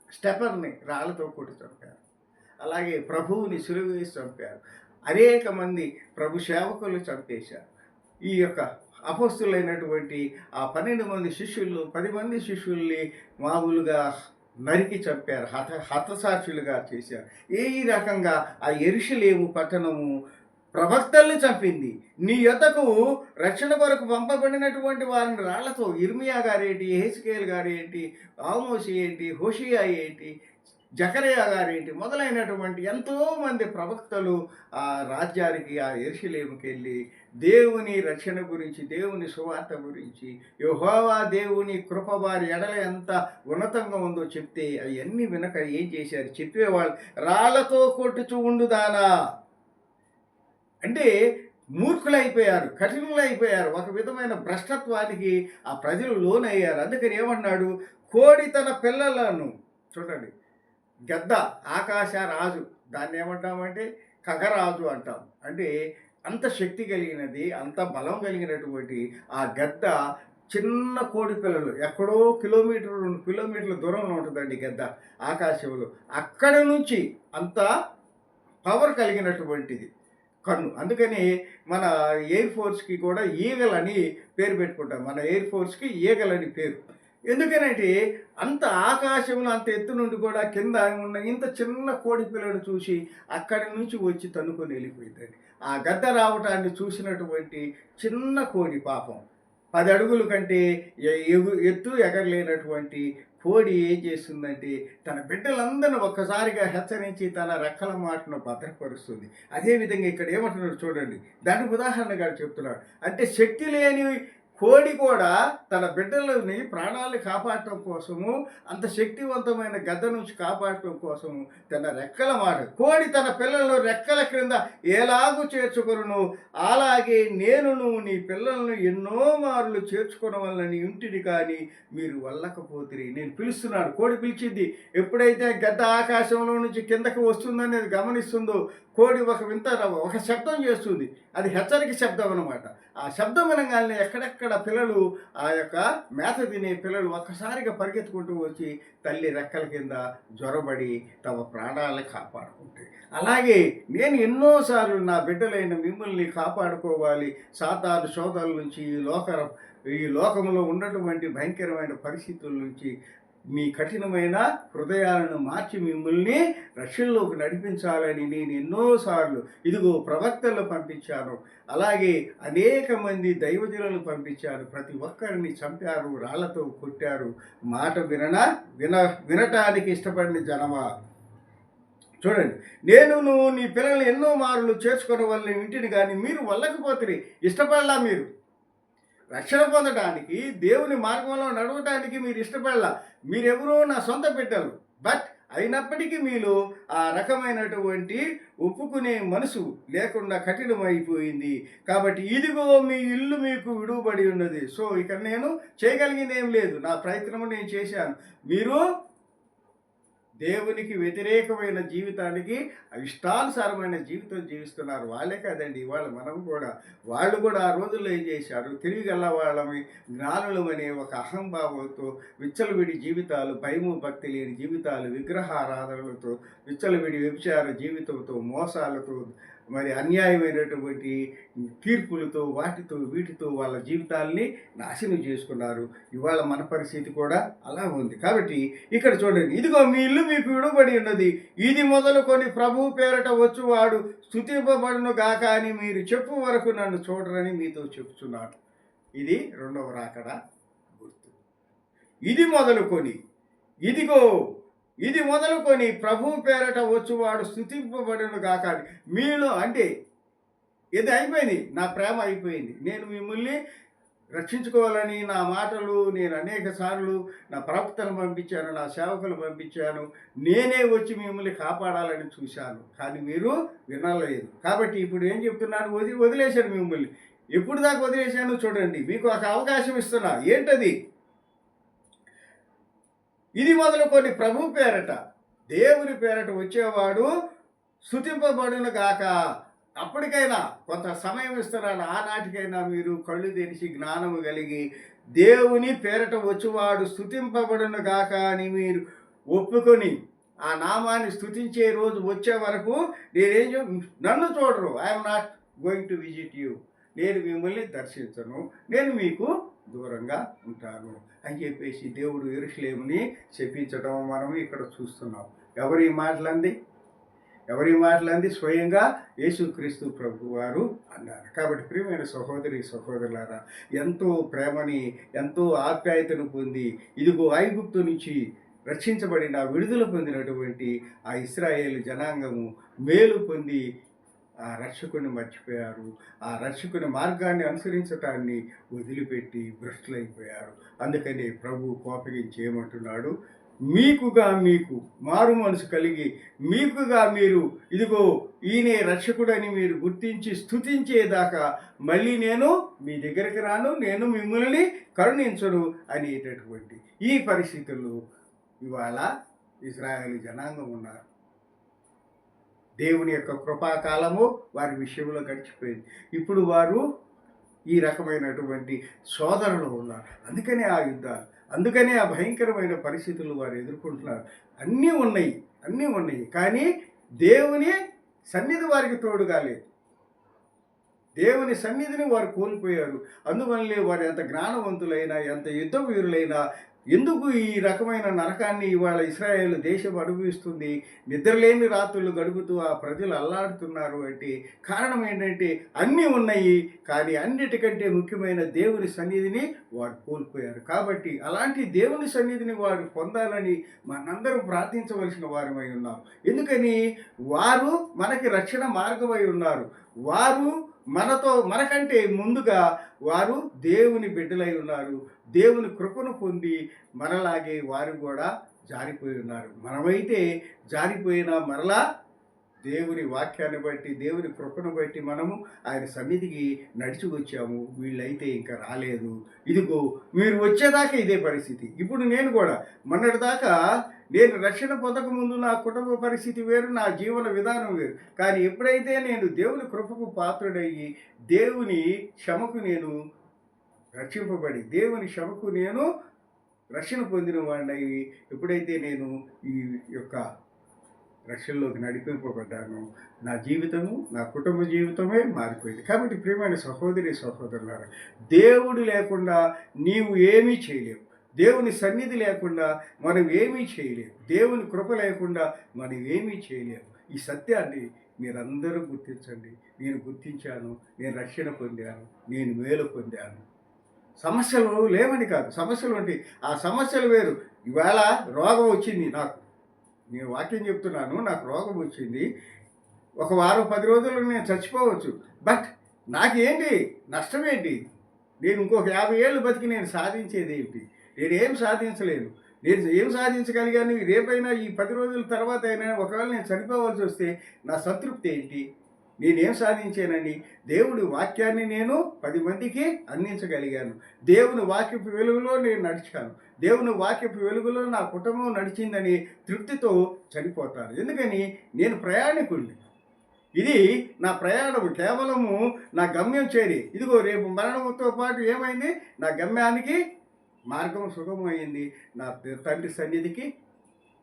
స్టెఫర్ని రాళ్లతో కొట్టి చంపారు. అలాగే ప్రభువుని సిలువ వేసి చంపారు. అనేక మంది ప్రభు సేవకులు చంపేశారు. ఈ యొక్క అపోస్తులైనటువంటి ఆ 12 మంది శిష్యులు 10 మంది శిష్యుల్ని మామూలుగా నరికి చంపారు, హతసాక్షులుగా చేశారు. ఈ రకంగా ఆ యెరూషలేము పట్టణము ప్రవక్తల్ని చంపింది. నీ యొద్దకు రక్షణ కొరకు పంపబడినటువంటి వారిని రాళ్లతో, ఇర్మియా గారేంటి, యెహెజ్కేలు గారేంటి, ఆమోసు ఏంటి, హోషేయ ఏంటి, జకరియా గారేంటి మొదలైనటువంటి ఎంతోమంది ప్రవక్తలు ఆ రాజ్యానికి ఆ యెరూషలేముకి వెళ్ళి దేవుని రక్షణ గురించి, దేవుని సువార్త గురించి, యెహోవా దేవుని కృప వారి ఎడల ఎంత ఉన్నతంగా ఉందో చెప్తే అవన్నీ వినక ఏం చేశారు, చెప్పేవాళ్ళు రాళ్లతో కొట్టుచు ఉండుదానా అంటే మూర్ఖులైపోయారు, కఠినులైపోయారు, ఒక విధమైన భ్రష్టత్వానికి ఆ ప్రజలు లోనయ్యారు. అందుకని ఏమన్నాడు, కోడి తన పిల్లలను చూడండి, గద్ద ఆకాశ రాజు, దాన్ని ఏమంటామంటే ఖగరాజు అంటాం. అంటే అంత శక్తి కలిగినది, అంత బలం కలిగినటువంటి ఆ గద్ద చిన్న కోడి పిల్లలు ఎక్కడో కిలోమీటర్ 2 కిలోమీటర్ల దూరంలో ఉంటుందండి గద్ద ఆకాశంలో. అక్కడి నుంచి అంత పవర్ కలిగినటువంటిది కన్ను. అందుకని మన ఎయిర్ ఫోర్స్కి కూడా ఈగల్ అని పేరు పెట్టుకుంటాం. మన ఎయిర్ ఫోర్స్కి ఈగల్ అని పేరు. ఎందుకనంటే అంత ఆకాశంలో అంత ఎత్తు నుండి కూడా కింద ఉన్న ఇంత చిన్న కోడి పిల్లను చూసి అక్కడి నుంచి వచ్చి తన్నుకొని వెళ్ళిపోయిందండి. ఆ గద్ద రావటాన్ని చూసినటువంటి చిన్న కోడి పాపం 10 అడుగుల కంటే ఎత్తు ఎగరలేనటువంటి కోడి ఏం చేస్తుందంటే తన బిడ్డలందరిని ఒక్కసారిగా హెచ్చరించి తన రెక్కల మాటను భద్రపరుస్తుంది. అదేవిధంగా ఇక్కడ ఏమంటున్నాడు చూడండి, దానికి ఉదాహరణగా చెప్తున్నాడు. అంటే శక్తి లేని కోడి కూడా తన బిడ్డలని ప్రాణాలు కాపాడటం కోసము, అంత శక్తివంతమైన గద్ద నుంచి కాపాడటం కోసము తన రెక్కల మాట, కోడి తన పిల్లలను రెక్కల క్రింద ఎలాగూ చేర్చుకొనును, అలాగే నేనును నీ పిల్లలను ఎన్నో మార్లు చేర్చుకోవడం వల్ల నీ ఇంటిని కానీ మీరు వల్లకపోతిరి. నేను పిలుస్తున్నాను, కోడి పిలిచింది. ఎప్పుడైతే గద్ద ఆకాశంలో నుంచి కిందకి వస్తుందని అది గమనిస్తుందో, కోడి ఒక శబ్దం చేస్తుంది. అది హెచ్చరిక శబ్దం అన్నమాట. ఆ శబ్దం వినగానే ఎక్కడెక్కడ పిల్లలు, ఆ యొక్క మేత తినే పిల్లలు ఒక్కసారిగా పరిగెత్తుకుంటూ వచ్చి తల్లి రెక్కల కింద జ్వరబడి తమ ప్రాణాలను కాపాడుకుంటాయి. అలాగే నేను ఎన్నోసార్లు నా బిడ్డలైన మిమ్మల్ని కాపాడుకోవాలి సాతాను శోధనల నుంచి, ఈ లోకంలో ఉన్నటువంటి భయంకరమైన పరిస్థితుల నుంచి, మీ కఠినమైన హృదయాలను మార్చి మిమ్మల్ని రక్షణలోకి నడిపించాలని నేను ఎన్నోసార్లు ఇదిగో ప్రవక్తలను పంపించాను, అలాగే అనేక మంది దైవజనులను పంపించారు. ప్రతి ఒక్కరిని చంపారు, రాళ్లతో కొట్టారు. మాట వినటానికి ఇష్టపడిన జనమా, చూడండి, నేను నీ పిల్లల్ని ఎన్నో మార్లు చేర్చుకునే వాళ్ళ ఇంటిని కానీ మీరు వల్లకపోతే ఇష్టపడలా. మీరు రక్షణ పొందడానికి, దేవుని మార్గంలో నడవడానికి మీరు ఇష్టపడాల. మీరెవరో నా సొంత బిడ్డలు. బట్ అయినప్పటికీ మీలో ఆ రకమైనటువంటి ఒప్పుకునే మనసు లేకుండా కఠినమైపోయింది. కాబట్టి ఇదిగో మీ ఇల్లు మీకు విడువబడి ఉన్నది. సో ఇక్కడ నేను చేయగలిగింది ఏం లేదు, నా ప్రయత్నము నేను చేశాను. మీరు దేవునికి వ్యతిరేకమైన జీవితానికి, ఇష్టానుసారమైన జీవితం జీవిస్తున్నారు. వాళ్ళే కాదండి, ఇవాళ మనం కూడా, వాళ్ళు కూడా ఆ రోజుల్లో ఏం చేశారు, తిరిగిగల వాళ్ళమి, జ్ఞానులమనే ఒక అహంభావంతో విచ్చలవిడి జీవితాలు, భయము భక్తి లేని జీవితాలు, విగ్రహారాధనలతో, విచ్చలవిడి వ్యభిచార జీవితంతో, మోసాలతో, మరి అన్యాయమైనటువంటి తీర్పులతో, వీటితో వాళ్ళ జీవితాల్ని నాశనం చేసుకున్నారు. ఇవాళ మన పరిస్థితి కూడా అలా ఉంది. కాబట్టి ఇక్కడ చూడండి, ఇదిగో మీ ఇల్లు మీకు విడుబడి ఉన్నది, ఇది మొదలుకొని ప్రభు పేరట వచ్చువాడు స్తుతింపబడును గాక అని మీరు చెప్పు వరకు నన్ను చూడరని మీతో చెప్తున్నాను. ఇది రెండవ రాకడ గుర్తు. ఇది మొదలుకొని ప్రభు పేరట వచ్చువాడు స్తుతింపబడును గాక. మీలో అంటే ఇది అయిపోయింది, నా ప్రేమ అయిపోయింది. నేను మిమ్మల్ని రక్షించుకోవాలని నా మాటలు, నేను అనేక సార్లు నా ప్రవక్తను పంపించాను, నా సేవకులు పంపించాను, నేనే వచ్చి మిమ్మల్ని కాపాడాలని చూశాను, కానీ మీరు వినలేదు. కాబట్టి ఇప్పుడు ఏం చెప్తున్నాను, వదిలేశాను మిమ్మల్ని. ఎప్పుడు దాకా వదిలేశాను చూడండి, మీకు ఒక అవకాశం ఇస్తున్నా. ఏంటది? ఇది మొదలుకొని ప్రభు పేరట, దేవుని పేరట వచ్చేవాడు స్తుతింపబడును గాక. అప్పటికైనా కొంత సమయం ఇస్తున్నాను, ఆనాటికైనా మీరు కళ్ళు తెరిచి జ్ఞానము కలిగి దేవుని పేరట వచ్చేవాడు స్తుతింపబడును గాక అని మీరు ఒప్పుకొని ఆ నామాన్ని స్తుతించే రోజు వచ్చే వరకు నన్ను చూడరు. I'm not going to visit you. నేను మిమ్మల్ని దర్శించను, నేను మీకు దూరంగా ఉంటాను అని చెప్పేసి దేవుడు యెరూషలేముని శపించడం మనం ఇక్కడ చూస్తున్నాం. ఎవరి మాటలంది? స్వయంగా యేసుక్రీస్తు ప్రభు వారు అన్నారు. కాబట్టి ప్రియమైన సహోదరులారా, ఎంతో ప్రేమని, ఎంతో ఆప్యాయతను పొంది, ఇదిగో ఐగుప్తు నుంచి రక్షించబడిన, విడుదల పొందినటువంటి ఆ ఇశ్రాయేలు జనాంగము మేలు పొంది ఆ రక్షకుని మర్చిపోయారు. ఆ రక్షకుని మార్గాన్ని అనుసరించటాన్ని వదిలిపెట్టి భ్రష్టులైపోయారు. అందుకని ప్రభు కోపగించి ఏమంటున్నాడు, మీకు మారు మనసు కలిగి మీరు ఇదిగో ఈయనే రక్షకుడని మీరు గుర్తించి స్తుతించేదాకా మళ్ళీ నేను మీ దగ్గరికి రాను, నేను మిమ్మల్ని కరుణించను అనేటటువంటి ఈ పరిస్థితుల్లో ఇవాళ ఇశ్రాయేలు జనాంగం ఉన్నారు. దేవుని యొక్క కృపాకాలము వారి విషయంలో గడిచిపోయింది. ఇప్పుడు వారు ఈ రకమైనటువంటి శోధనలో ఉన్నారు. అందుకనే ఆ యుద్ధాలు, అందుకనే ఆ భయంకరమైన పరిస్థితులు వారు ఎదుర్కొంటున్నారు. అన్నీ ఉన్నాయి, కానీ దేవుని సన్నిధి వారికి తోడుగా లేదు. దేవుని సన్నిధిని వారు కోల్పోయారు. అందువల్లే వారు ఎంత జ్ఞానవంతులైనా, ఎంత యుద్ధ వీరులైనా ఎందుకు ఈ రకమైన నరకాన్ని ఇవాళ ఇశ్రాయేలు దేశం అనుభవిస్తుంది? నిద్రలేని రాత్రులు గడుపుతూ ఆ ప్రజలు అల్లాడుతున్నారు అంటే కారణం ఏంటంటే అన్నీ ఉన్నాయి, కానీ అన్నిటికంటే ముఖ్యమైన దేవుని సన్నిధిని వారు కోల్పోయారు. కాబట్టి అలాంటి దేవుని సన్నిధిని వారు పొందాలని మనందరం ప్రార్థించవలసిన వారమై ఉన్నాం. ఎందుకని? వారు మనకి రక్షణ మార్గమై ఉన్నారు. వారు మనకంటే ముందుగా వారు దేవుని బిడ్డలై ఉన్నారు. దేవుని కృపను పొంది మనలాగే వారు కూడా జారిపోయి ఉన్నారు. మనమైతే జారిపోయినా మరలా దేవుని వాక్యాన్ని బట్టి, దేవుని కృపను బట్టి మనము ఆయన సన్నిధికి నడిచి వచ్చాము. వీళ్ళైతే ఇంకా రాలేదు. ఇదిగో మీరు వచ్చేదాకా ఇదే పరిస్థితి. ఇప్పుడు నేను కూడా మొన్నటిదాకా నేను రక్షణ పొందకముందు నా కుటుంబ పరిస్థితి వేరు, నా జీవన విధానం వేరు. కానీ ఎప్పుడైతే నేను దేవుని కృపకు పాత్రుడయ్యి దేవుని క్షమకు నేను రక్షింపబడి దేవుని క్షమకు నేను రక్షణ పొందిన వాడినయ్యి ఎప్పుడైతే నేను ఈ యొక్క రక్షణలోకి నడిపింపబడ్డాను, నా జీవితము, నా కుటుంబ జీవితమే మారిపోయింది. కాబట్టి ప్రియమైన సహోదరి సహోదరులారా, దేవుడు లేకుండా నీవు ఏమీ చేయలేవు. దేవుని సన్నిధి లేకుండా మనం ఏమీ చేయలేము. దేవుని కృప లేకుండా మనం ఏమీ చేయలేము. ఈ సత్యాన్ని మీరందరూ గుర్తించండి. నేను గుర్తించాను, నేను రక్షణ పొందాను, నేను మేలు పొందాను. సమస్యలు లేవని కాదు, సమస్యలు ఉంటాయి. ఆ సమస్యలు వేరు. ఇవాళ రోగం వచ్చింది నాకు, నేను వాక్యం చెప్తున్నాను, నాకు రోగం వచ్చింది. ఒక వారం 10 రోజుల్లో నేను చచ్చిపోవచ్చు. బట్ నాకేంటి నష్టం ఏంటి? నేను ఇంకొక 50 ఏళ్ళు బతికి నేను సాధించేది ఏంటి? నేనేం సాధించలేను. నేను ఏం సాధించగలిగాను? రేపైనా ఈ 10 రోజుల తర్వాత అయినా ఒకవేళ నేను చనిపోవాల్సి వస్తే నా సంతృప్తి ఏంటి? నేనేం సాధించానని? దేవుడి వాక్యాన్ని నేను 10 మందికి అందించగలిగాను. దేవుని వాక్యపు వెలుగులో నేను నడిచాను. దేవుని వాక్యపు వెలుగులో నా కుటుంబం నడిచిందని తృప్తితో చనిపోతాను. ఎందుకని? నేను ప్రయాణికుడిని. ఇది నా ప్రయాణము కేవలము నా గమ్యం చేరి, ఇదిగో రేపు మరణంతో పాటు ఏమైంది? నా గమ్యానికి మార్గం సుగమమైంది. నా తండ్రి సన్నిధికి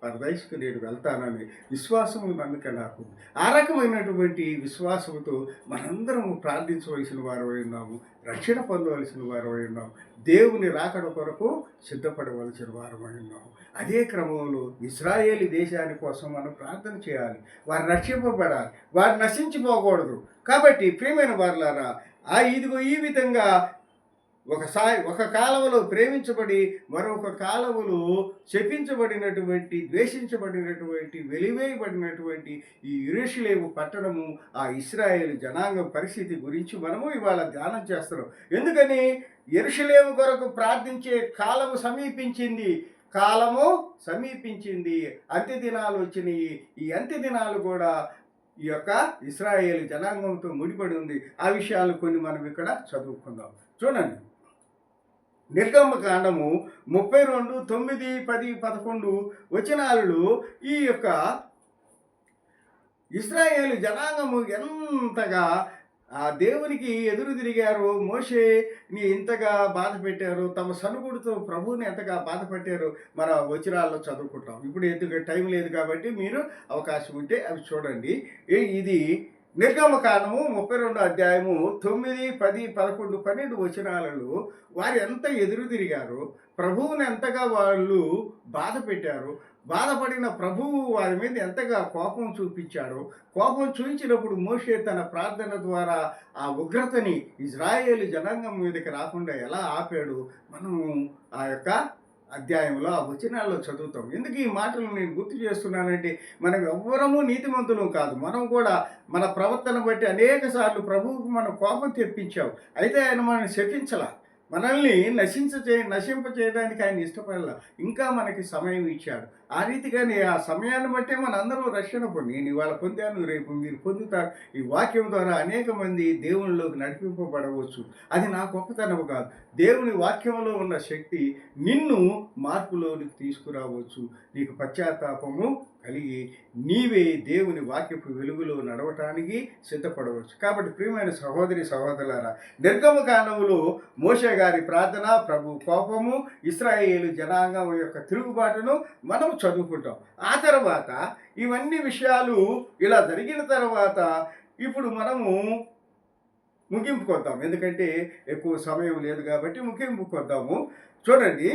పరదేశకు నేను వెళ్తానని విశ్వాసము నమ్మిక నాకు. ఆ రకమైనటువంటి విశ్వాసంతో మనందరము ప్రార్థించవలసిన వారమై ఉన్నాము. రక్షణ పొందవలసిన వారమై ఉన్నాము. దేవుని రాకడ కొరకు సిద్ధపడవలసిన వారమై ఉన్నాము. అదే క్రమంలో ఇశ్రాయేలు దేశాని కోసం మనం ప్రార్థన చేయాలి. వారు రక్షింపబడాలి, వారు నశించిపోకూడదు. కాబట్టి ప్రియమైన వారులారా, ఇదిగో ఈ విధంగా ఒక కాలములో ప్రేమించబడి మరొక కాలములో శపించబడినటువంటి, ద్వేషించబడినటువంటి, వెలివేయబడినటువంటి ఈ యెరూషలేము పట్టణము, ఆ ఇశ్రాయేలు జనాంగం పరిస్థితి గురించి మనము ఇవాళ ధ్యానం చేస్తున్నాం. ఎందుకని? యెరూషలేము కొరకు ప్రార్థించే కాలము సమీపించింది. కాలము సమీపించింది. అంత్య దినాలు వచ్చినాయి. ఈ అంత్య దినాలు కూడా ఈ యొక్క ఇశ్రాయేలు జనాంగంతో ముడిపడి ఉంది. ఆ విషయాలు కొన్ని మనం ఇక్కడ చదువుకుందాం. చూడండి, నిర్గమకాండము 32, 9, 10, 11 వచనాలలో ఈ యొక్క ఇశ్రాయేలు జనాంగము ఎంతగా ఆ దేవునికి ఎదురు తిరిగారో, మోషేని ఎంతగా బాధ పెట్టారో, తమ సనుగుడితో ప్రభువుని ఎంతగా బాధ పెట్టారో మన వచనాల్లో చదువుకుంటాం. ఇప్పుడు ఎందుకు టైం లేదు కాబట్టి మీరు అవకాశం ఉంటే అవి చూడండి. ఇది నిర్గమకాండము 32 అధ్యాయము 9, 10, 11, 12 వచనాలలో వారు ఎంత ఎదురు తిరిగారో, ప్రభువుని ఎంతగా వాళ్ళు బాధ పెట్టారో, బాధపడిన ప్రభువు వారి మీద ఎంతగా కోపం చూపించాడో, కోపం చూపించినప్పుడు మోషే తన ప్రార్థన ద్వారా ఆ ఉగ్రతని ఇశ్రాయేలు జనాంగం మీదకి రాకుండా ఎలా ఆపాడు మనము ఆ యొక్క అధ్యాయంలో, ఆ వచనాల్లో చదువుతాం. ఎందుకు ఈ మాటలు నేను గుర్తు చేస్తున్నానంటే, మనం ఎవ్వరము నీతిమంతులం కాదు. మనం కూడా మన ప్రవర్తన బట్టి అనేక సార్లు ప్రభువుకు మనం కోపం తెప్పించాం. అయితే ఆయన మనల్ని శపించలా, మనల్ని నశింప చేయడానికి ఆయన ఇష్టపడలా. ఇంకా మనకి సమయం ఇచ్చాడు. ఆ రీతిగానే ఆ సమయాన్ని బట్టే మనందరూ రక్షణ పొంది, నేను ఇవాళ పొందాను, రేపు మీరు పొందుతారు. ఈ వాక్యం ద్వారా అనేక మంది దేవునిలోకి నడిపింపబడవచ్చు. అది నా గొప్పతనము కాదు. దేవుని వాక్యంలో ఉన్న శక్తి నిన్ను మార్పులోనికి తీసుకురావచ్చు. నీకు పశ్చాత్తాపము కలిగి నీవే దేవుని వాక్యపు వెలుగులో నడవటానికి సిద్ధపడవచ్చు. కాబట్టి ప్రియమైన సహోదరి సహోదరులారా, నిర్గమకాండములో మోషే గారి ప్రార్థన, ప్రభు కోపము, ఇశ్రాయేలు జనాంగం యొక్క తిరుగుబాటును మనం చదువుకుంటాం. ఆ తర్వాత ఇవన్నీ విషయాలు ఇలా జరిగిన తర్వాత ఇప్పుడు మనము ముగింపుకొద్దాం. ఎందుకంటే ఎక్కువ సమయం లేదు కాబట్టి ముగింపుకొద్దాము. చూడండి,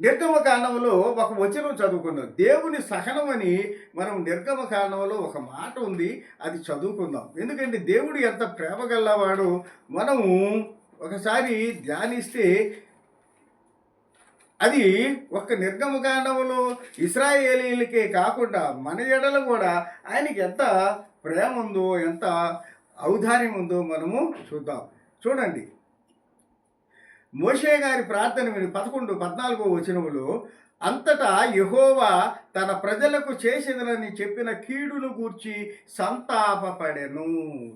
నిర్గమకాండంలో ఒక వచనం చదువుకుందాం. దేవుని సహనం అని మనం నిర్గమకాండంలో ఒక మాట ఉంది, అది చదువుకుందాం. ఎందుకంటే దేవుడు ఎంత ప్రేమ గల్లవాడో మనము ఒకసారి ధ్యానిస్తే అది ఒక్క నిర్గమకాండంలో ఇశ్రాయేలీలకే కాకుండా మన ఎడల కూడా ఆయనకి ఎంత ప్రేమ ఉందో, ఎంత ఔదార్యం ఉందో మనము చూద్దాం. చూడండి, మోషే గారి ప్రార్థన విని 11-14 వచనములో, అంతటా యెహోవా తన ప్రజలకు చేసేదనని చెప్పిన కీడును గూర్చి సంతాపపడెను.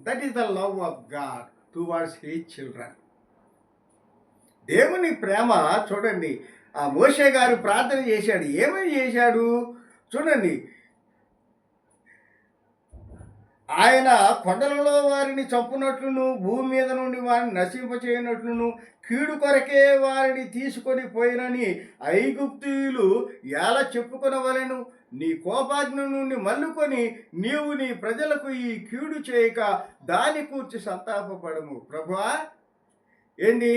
That is the love of God towards his children. దేవుని ప్రేమ చూడండి. ఆ మోషే గారు ప్రార్థన చేశాడు. ఏమని చేశాడు చూడండి. ఆయన కొండలలో వారిని చంపునట్లును, భూమి మీద నుండి వారిని నశింపచేయనట్లును, కీడు కొరకే వారిని తీసుకొని పోయినని ఐగుప్తీయులు ఎలా చెప్పుకొనవలెను. నీ కోపాగ్ని నుండి మల్లుకొని నీవు నీ ప్రజలకు ఈ కీడు చేయక దాని కూర్చి సంతాపపడము. ప్రభువా, ఏంటి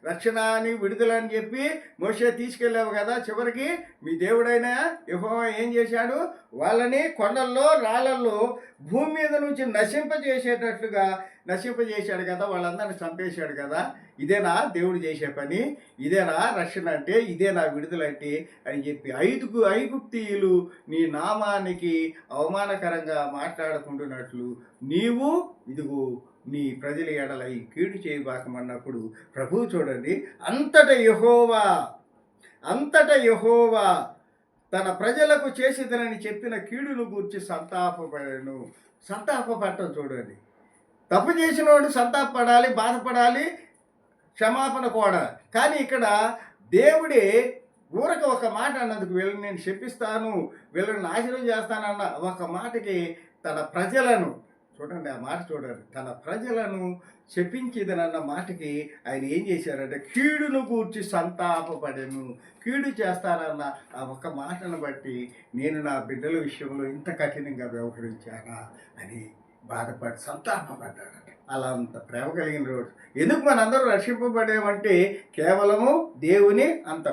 రక్షణ అని, విడుదల అని చెప్పి మోషే తీసుకెళ్ళావు కదా, చివరికి మీ దేవుడైన యెహోవా ఏం చేశాడు? వాళ్ళని కొండల్లో రాళ్ళల్లో భూమి మీద నుంచి నశింపజేశాడు కదా, వాళ్ళందరినీ చంపేశాడు కదా. ఇదేనా దేవుడు చేసే పని? ఇదేనా రక్షణ అంటే? ఇదేనా విడుదల అంటే అని చెప్పి ఐగుప్తీయులు నీ నామానికి అవమానకరంగా మాట్లాడుకుంటున్నట్లు నీవు ఇదిగో నీ ప్రజల ఎడల ఈ కీడు చేయబాకమన్నప్పుడు ప్రభువు చూడండి, అంతట యెహోవా తన ప్రజలకు చేసేదనని చెప్పిన కీడును గూర్చి సంతాపపడను. సంతాపపడటం చూడండి. తప్పు చేసినవాడు సంతాపపడాలి, బాధపడాలి, క్షమాపణ కూడా. కానీ ఇక్కడ దేవుడే ఊరక ఒక మాట అన్నందుకు, వీళ్ళని నేను శపిస్తాను, వీళ్ళని నాశనం చేస్తానన్న ఒక మాటకి తన ప్రజలను చూడండి, ఆ మాట చూడండి, తన ప్రజలను శపించిదనన్న మాటకి ఆయన ఏం చేశారంటే కీడును గూర్చి సంతాపపడెను. కీడు చేస్తానన్న ఆ ఒక్క మాటను బట్టి నేను నా బిడ్డల విషయంలో ఇంత కఠినంగా వ్యవహరించానా అని బాధపడి సంతాపపడ్డాడు. అలా అంత ప్రేమ కలిగిన రోజు. ఎందుకు మనందరూ రక్షింపబడేమంటే కేవలము దేవుని అంత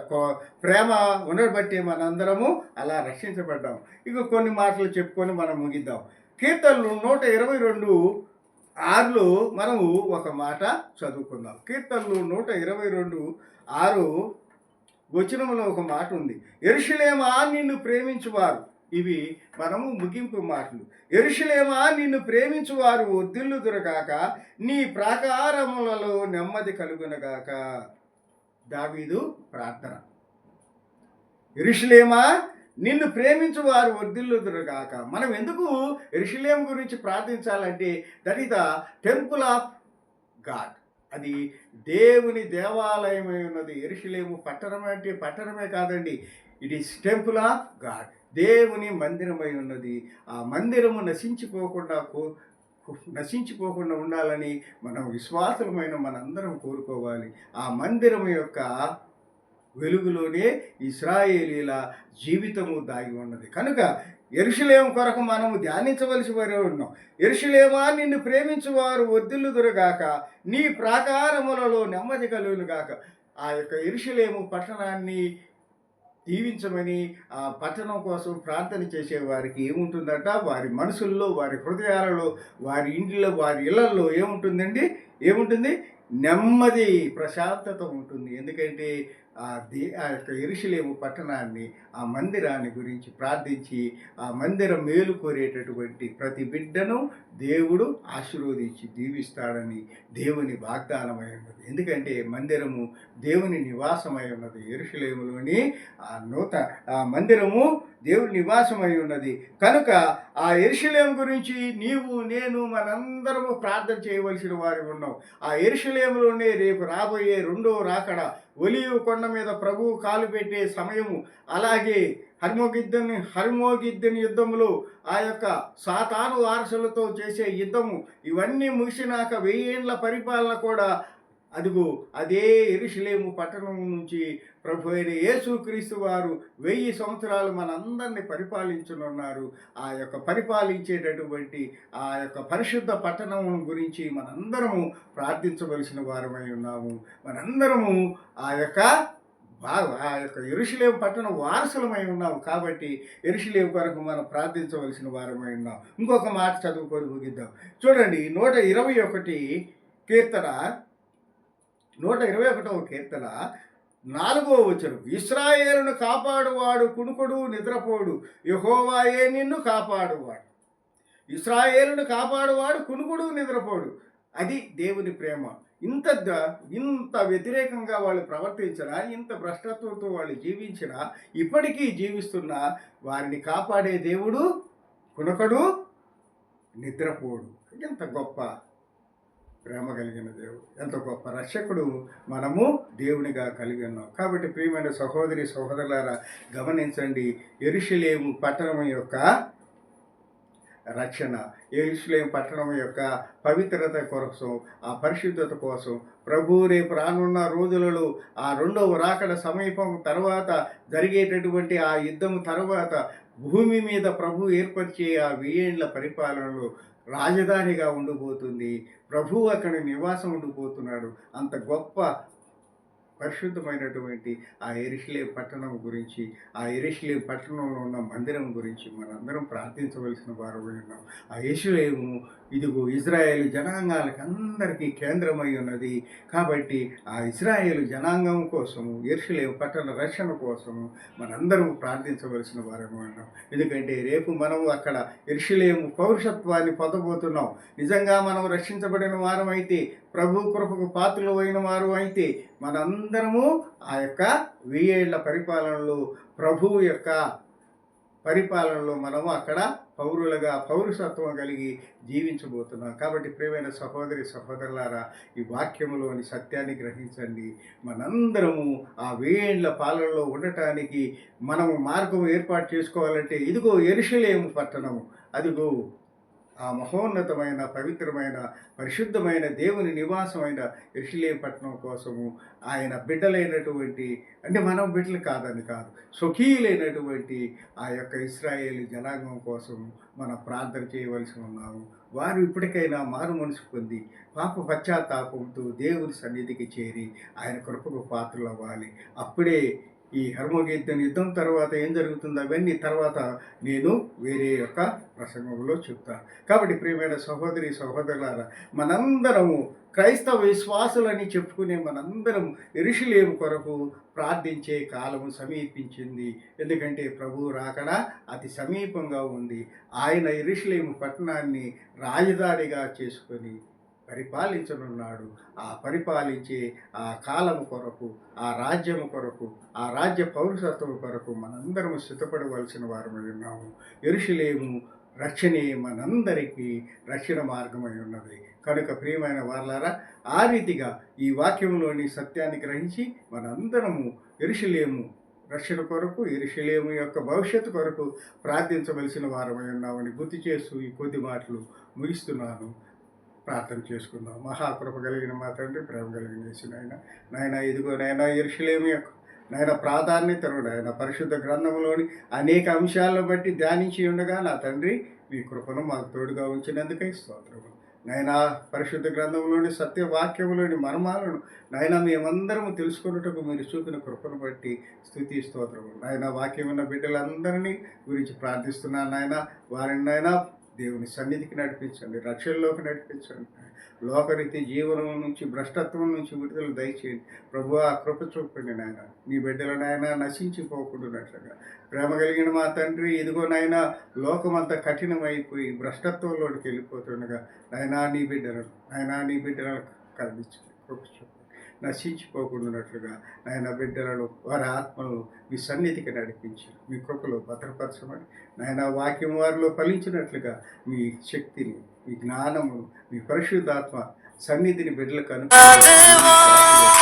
ప్రేమ ఉండబట్టి మనందరము అలా రక్షించబడ్డాం. ఇక కొన్ని మాటలు చెప్పుకొని మనం ముగిద్దాం. కీర్తనలు 122:6 మనము ఒక మాట చదువుకుందాం. కీర్తనలు 122:6 వచనంలో ఒక మాట ఉంది. యెరూషలేమా నిన్ను ప్రేమించువారు, ఇవి మనము ముగింపు మాటలు. యెరూషలేమా నిన్ను ప్రేమించువారు వర్ధిల్లుదురుగాక, నీ ప్రాకారములలో నెమ్మది కలుగునగాక. దావీదు ప్రార్థన. యెరూషలేమా నిన్ను ప్రేమించు వారు వర్ధిల్లుదురుగాక. మనం ఎందుకు యెరూషలేము గురించి ప్రార్థించాలంటే that is the temple of God. అది దేవుని దేవాలయమై ఉన్నది. యెరూషలేము పట్టణం అంటే పట్టణమే కాదండి, it is temple of God. దేవుని మందిరమై ఉన్నది. ఆ మందిరము నశించిపోకుండా ఉండాలని మనం విశ్వాసులమైన మనందరం కోరుకోవాలి. ఆ మందిరము యొక్క వెలుగులోనే ఇశ్రాయేలీల జీవితము దాగి ఉన్నది. కనుక యెరూషలేము కొరకు మనము ధ్యానించవలసి వారే ఉన్నాం. యెరూషలేమా నిన్ను ప్రేమించువారు వర్ధిల్లుదురుగాక, నీ ప్రాకారములలో నెమ్మది కలుగునుగాక. ఆ యొక్క యెరూషలేము పట్టణాన్ని దీవించమని ఆ పట్టణం కోసం ప్రార్థన చేసేవారికి ఏముంటుందట? వారి మనసుల్లో, వారి హృదయాలలో, వారి ఇంటిలో, వారి ఇళ్లలో ఏముంటుంది? నెమ్మది, ప్రశాంతత ఉంటుంది. ఎందుకంటే ఆ యొక్క యెరూషలేము పట్టణాన్ని, ఆ మందిరాన్ని గురించి ప్రార్థించి ఆ మందిరం మేలు కోరేటటువంటి ప్రతి బిడ్డను దేవుడు ఆశీర్వదించి దీవిస్తాడని దేవుని వాగ్దానమై ఉన్నది. ఎందుకంటే మందిరము దేవుని నివాసమై ఉన్నది. యెరూషలేములోని ఆ మందిరము దేవుని నివాసమై ఉన్నది. కనుక ఆ యెరూషలేము గురించి నీవు, నేను, మనందరము ప్రార్థన చేయవలసిన వారు ఉన్నాం. ఆ యెరూషలేములోనే రేపు రాబోయే రెండో రాకడ, ఒలీవ కొండ మీద ప్రభువు కాలు పెట్టే సమయము, అలాగే హర్మోగిద్దెని యుద్ధములో ఆ యొక్క సాతాను వారసులతో చేసే యుద్ధము, ఇవన్నీ ముగిసినాక 1000 ఏండ్ల పరిపాలన కూడా అదిగో అదే యెరూషలేము పట్టణం నుంచి ప్రభు అయిన యేసుక్రీస్తు వారు 1000 సంవత్సరాలు మనందరినీ పరిపాలించనున్నారు. ఆ యొక్క పరిపాలించేటటువంటి ఆ యొక్క పరిశుద్ధ పట్టణం గురించి మనందరము ప్రార్థించవలసిన వారమై ఉన్నాము. మనందరము ఆ యొక్క ఆ యొక్క యెరూషలేము పట్టణం వారసులమై ఉన్నాం కాబట్టి యెరూషలేము కొరకు మనం ప్రార్థించవలసిన వారమై ఉన్నాం. ఇంకొక మాట చదువుకొని ముగిద్దాం. చూడండి 121 కీర్తన 121వ కీర్తన 4వ వచనం. ఇశ్రాయేలును కాపాడువాడు కునుకుడు నిద్రపోడు, యెహోవాయే నిన్ను కాపాడువాడు. ఇశ్రాయేలును కాపాడువాడు కునుకుడు నిద్రపోడు. అది దేవుని ప్రేమ. ఇంత వ్యతిరేకంగా వాళ్ళు ప్రవర్తించినా, ఇంత భ్రష్టత్వంతో వాళ్ళు జీవించినా, ఇప్పటికీ జీవిస్తున్న వారిని కాపాడే దేవుడు కునకడు నిద్రపోడు. ఎంత గొప్ప ప్రేమ కలిగిన దేవుడు, ఎంత గొప్ప రక్షకుడు మనము దేవునిగా కలిగి ఉన్నాం. కాబట్టి ప్రియమైన సహోదరి సహోదరులారా, గమనించండి, యెరూషలేము పట్టణం యొక్క రక్షణ, యెరూషలేము పట్టణం యొక్క పవిత్రత కోసం, ఆ పరిశుద్ధత కోసం ప్రభు రేపు రానున్న రోజులలో ఆ రెండవ రాకడ సమీపం తర్వాత జరిగేటటువంటి ఆ యుద్ధం తర్వాత భూమి మీద ప్రభు ఏర్పరిచే ఆ 1000 ఏళ్ల పరిపాలనలో రాజధానిగా ఉండిపోతుంది. ప్రభు అక్కడ నివాసం ఉండిపోతున్నాడు. అంత గొప్ప పరిశుద్ధమైనటువంటి ఆ యెరూషలేము పట్టణం గురించి, ఆ యెరూషలేము పట్టణంలో ఉన్న మందిరం గురించి మనందరం ప్రార్థించవలసిన వారమై ఉన్నాం. ఆ యెరూషలేము ఇదిగో ఇజ్రాయేలు జనాంగాలకు అందరికీ కేంద్రమై ఉన్నది. కాబట్టి ఆ ఇజ్రాయేలు జనాంగం కోసము, యెరూషలేము పట్టణ రక్షణ కోసము మనందరం ప్రార్థించవలసిన వారమై ఉన్నాం. ఎందుకంటే రేపు మనము అక్కడ యెరూషలేము పౌరుషత్వాన్ని పొందబోతున్నాం. నిజంగా మనం రక్షించబడిన వారమైతే, ప్రభు కృపకు పాత్రలు అయిన వారు అయితే, మనందరము ఆ యొక్క 1000 ఏళ్ల పరిపాలనలో, ప్రభువు యొక్క పరిపాలనలో మనము అక్కడ పౌరులుగా పౌరసత్వం కలిగి జీవించబోతున్నాం. కాబట్టి ప్రియమైన సహోదరి సహోదరులారా, ఈ వాక్యములోని సత్యాన్ని గ్రహించండి. మనందరము ఆ 1000 ఏళ్ల పాలనలో ఉండటానికి మనము మార్గం ఏర్పాటు చేసుకోవాలంటే ఇదిగో యెరూషలేము పట్టణము, అదిగో ఆ మహోన్నతమైన పవిత్రమైన పరిశుద్ధమైన దేవుని నివాసమైన యెరూషలేము పట్టణం కోసము ఆయన బిడ్డలైనటువంటి, అంటే మనం బిడ్డలు కాదని కాదు, స్వకీయులైనటువంటి ఆ యొక్క ఇశ్రాయేలు జనాంగం కోసము మనం ప్రార్థన చేయవలసి ఉన్నాము. వారు ఇప్పటికైనా మారు మనసు పొంది పాప పశ్చాత్తాపంతో దేవుని సన్నిధికి చేరి ఆయన కృపకు పాత్రలు అవ్వాలి. అప్పుడే ఈ హర్మగీద్యం యుద్ధం తర్వాత ఏం జరుగుతుందో అవన్నీ తర్వాత నేను వేరే యొక్క ప్రసంగంలో చెప్తాను. కాబట్టి ప్రియమైన సహోదరి సహోదరులారా, మనందరము క్రైస్తవ విశ్వాసులని చెప్పుకునే మనందరం యెరూషలేము కొరకు ప్రార్థించే కాలము సమీపించింది. ఎందుకంటే ప్రభువు రాకడ అతి సమీపంగా ఉంది. ఆయన యెరూషలేము పట్టణాన్ని రాజధానిగా చేసుకొని పరిపాలించనున్నాడు. ఆ పరిపాలించే ఆ కాలము కొరకు, ఆ రాజ్యము కొరకు, ఆ రాజ్య పౌరసత్వం కొరకు మనందరము సిద్ధపడవలసిన వారమై ఉన్నాము. యెరూషలేము రక్షణే మనందరికీ రక్షణ మార్గమై ఉన్నది. కనుక ప్రియమైన వారలారా, ఆ రీతిగా ఈ వాక్యంలోని సత్యాన్ని గ్రహించి మనందరము యెరూషలేము రక్షణ కొరకు, యెరూషలేము యొక్క భవిష్యత్తు కొరకు ప్రార్థించవలసిన వారమై ఉన్నామని గుర్తు చేస్తూ ఈ కొద్ది మాటలు ముగిస్తున్నాను. ప్రార్థన చేసుకుందాం. మహాకృప కలిగిన మా తండ్రి, ప్రేమ కలిగిన యేసు నాయన, ఇదిగో నాయన యెరూషలేము యొక్క నాయన ప్రాధాన్యతను నాయన పరిశుద్ధ గ్రంథంలోని అనేక అంశాలను బట్టి ధ్యానించి ఉండగా నా తండ్రి, మీ కృపను మాకు తోడుగా ఉంచినందుకై స్తోత్రము. నాయన పరిశుద్ధ గ్రంథంలోని సత్యవాక్యములోని మర్మాలను నాయన మేమందరము తెలుసుకున్నట్టుకు మీరు చూపిన కృపను బట్టి స్తుతి స్తోత్రము. నాయన వాక్యం ఉన్న బిడ్డలందరినీ గురించి ప్రార్థిస్తున్నాను నాయన. వారిని నాయన దేవుని సన్నిధికి నడిపించండి, రక్షణలోకి నడిపించండి. లోకరీతి జీవనం నుంచి, భ్రష్టత్వం నుంచి విడుదల దయచేయండి ప్రభు. ఆ కృప చూపండి నాయన. నీ బిడ్డల నాయన నశించిపోకుండానట్లుగా ప్రేమ కలిగిన మా తండ్రి, ఇదిగో నాయన లోకమంతా కఠినమైపోయి భ్రష్టత్వంలోకి వెళ్ళిపోతుండగా నాయనా నీ బిడ్డలను కరుణించండి, కృప చూపండి. నశించిపోకుండానట్లుగా నాయన బిడ్డలను, వారి ఆత్మలను మీ సన్నిధికి నడిపించి మీ కృపలో భద్రపరచమని నాయన వాక్యం వారిలో ఫలించినట్లుగా మీ శక్తిని, మీ జ్ఞానమును, మీ పరిశుద్ధాత్మ సన్నిధిని బిడ్డలకు అనుగ్రహించండి.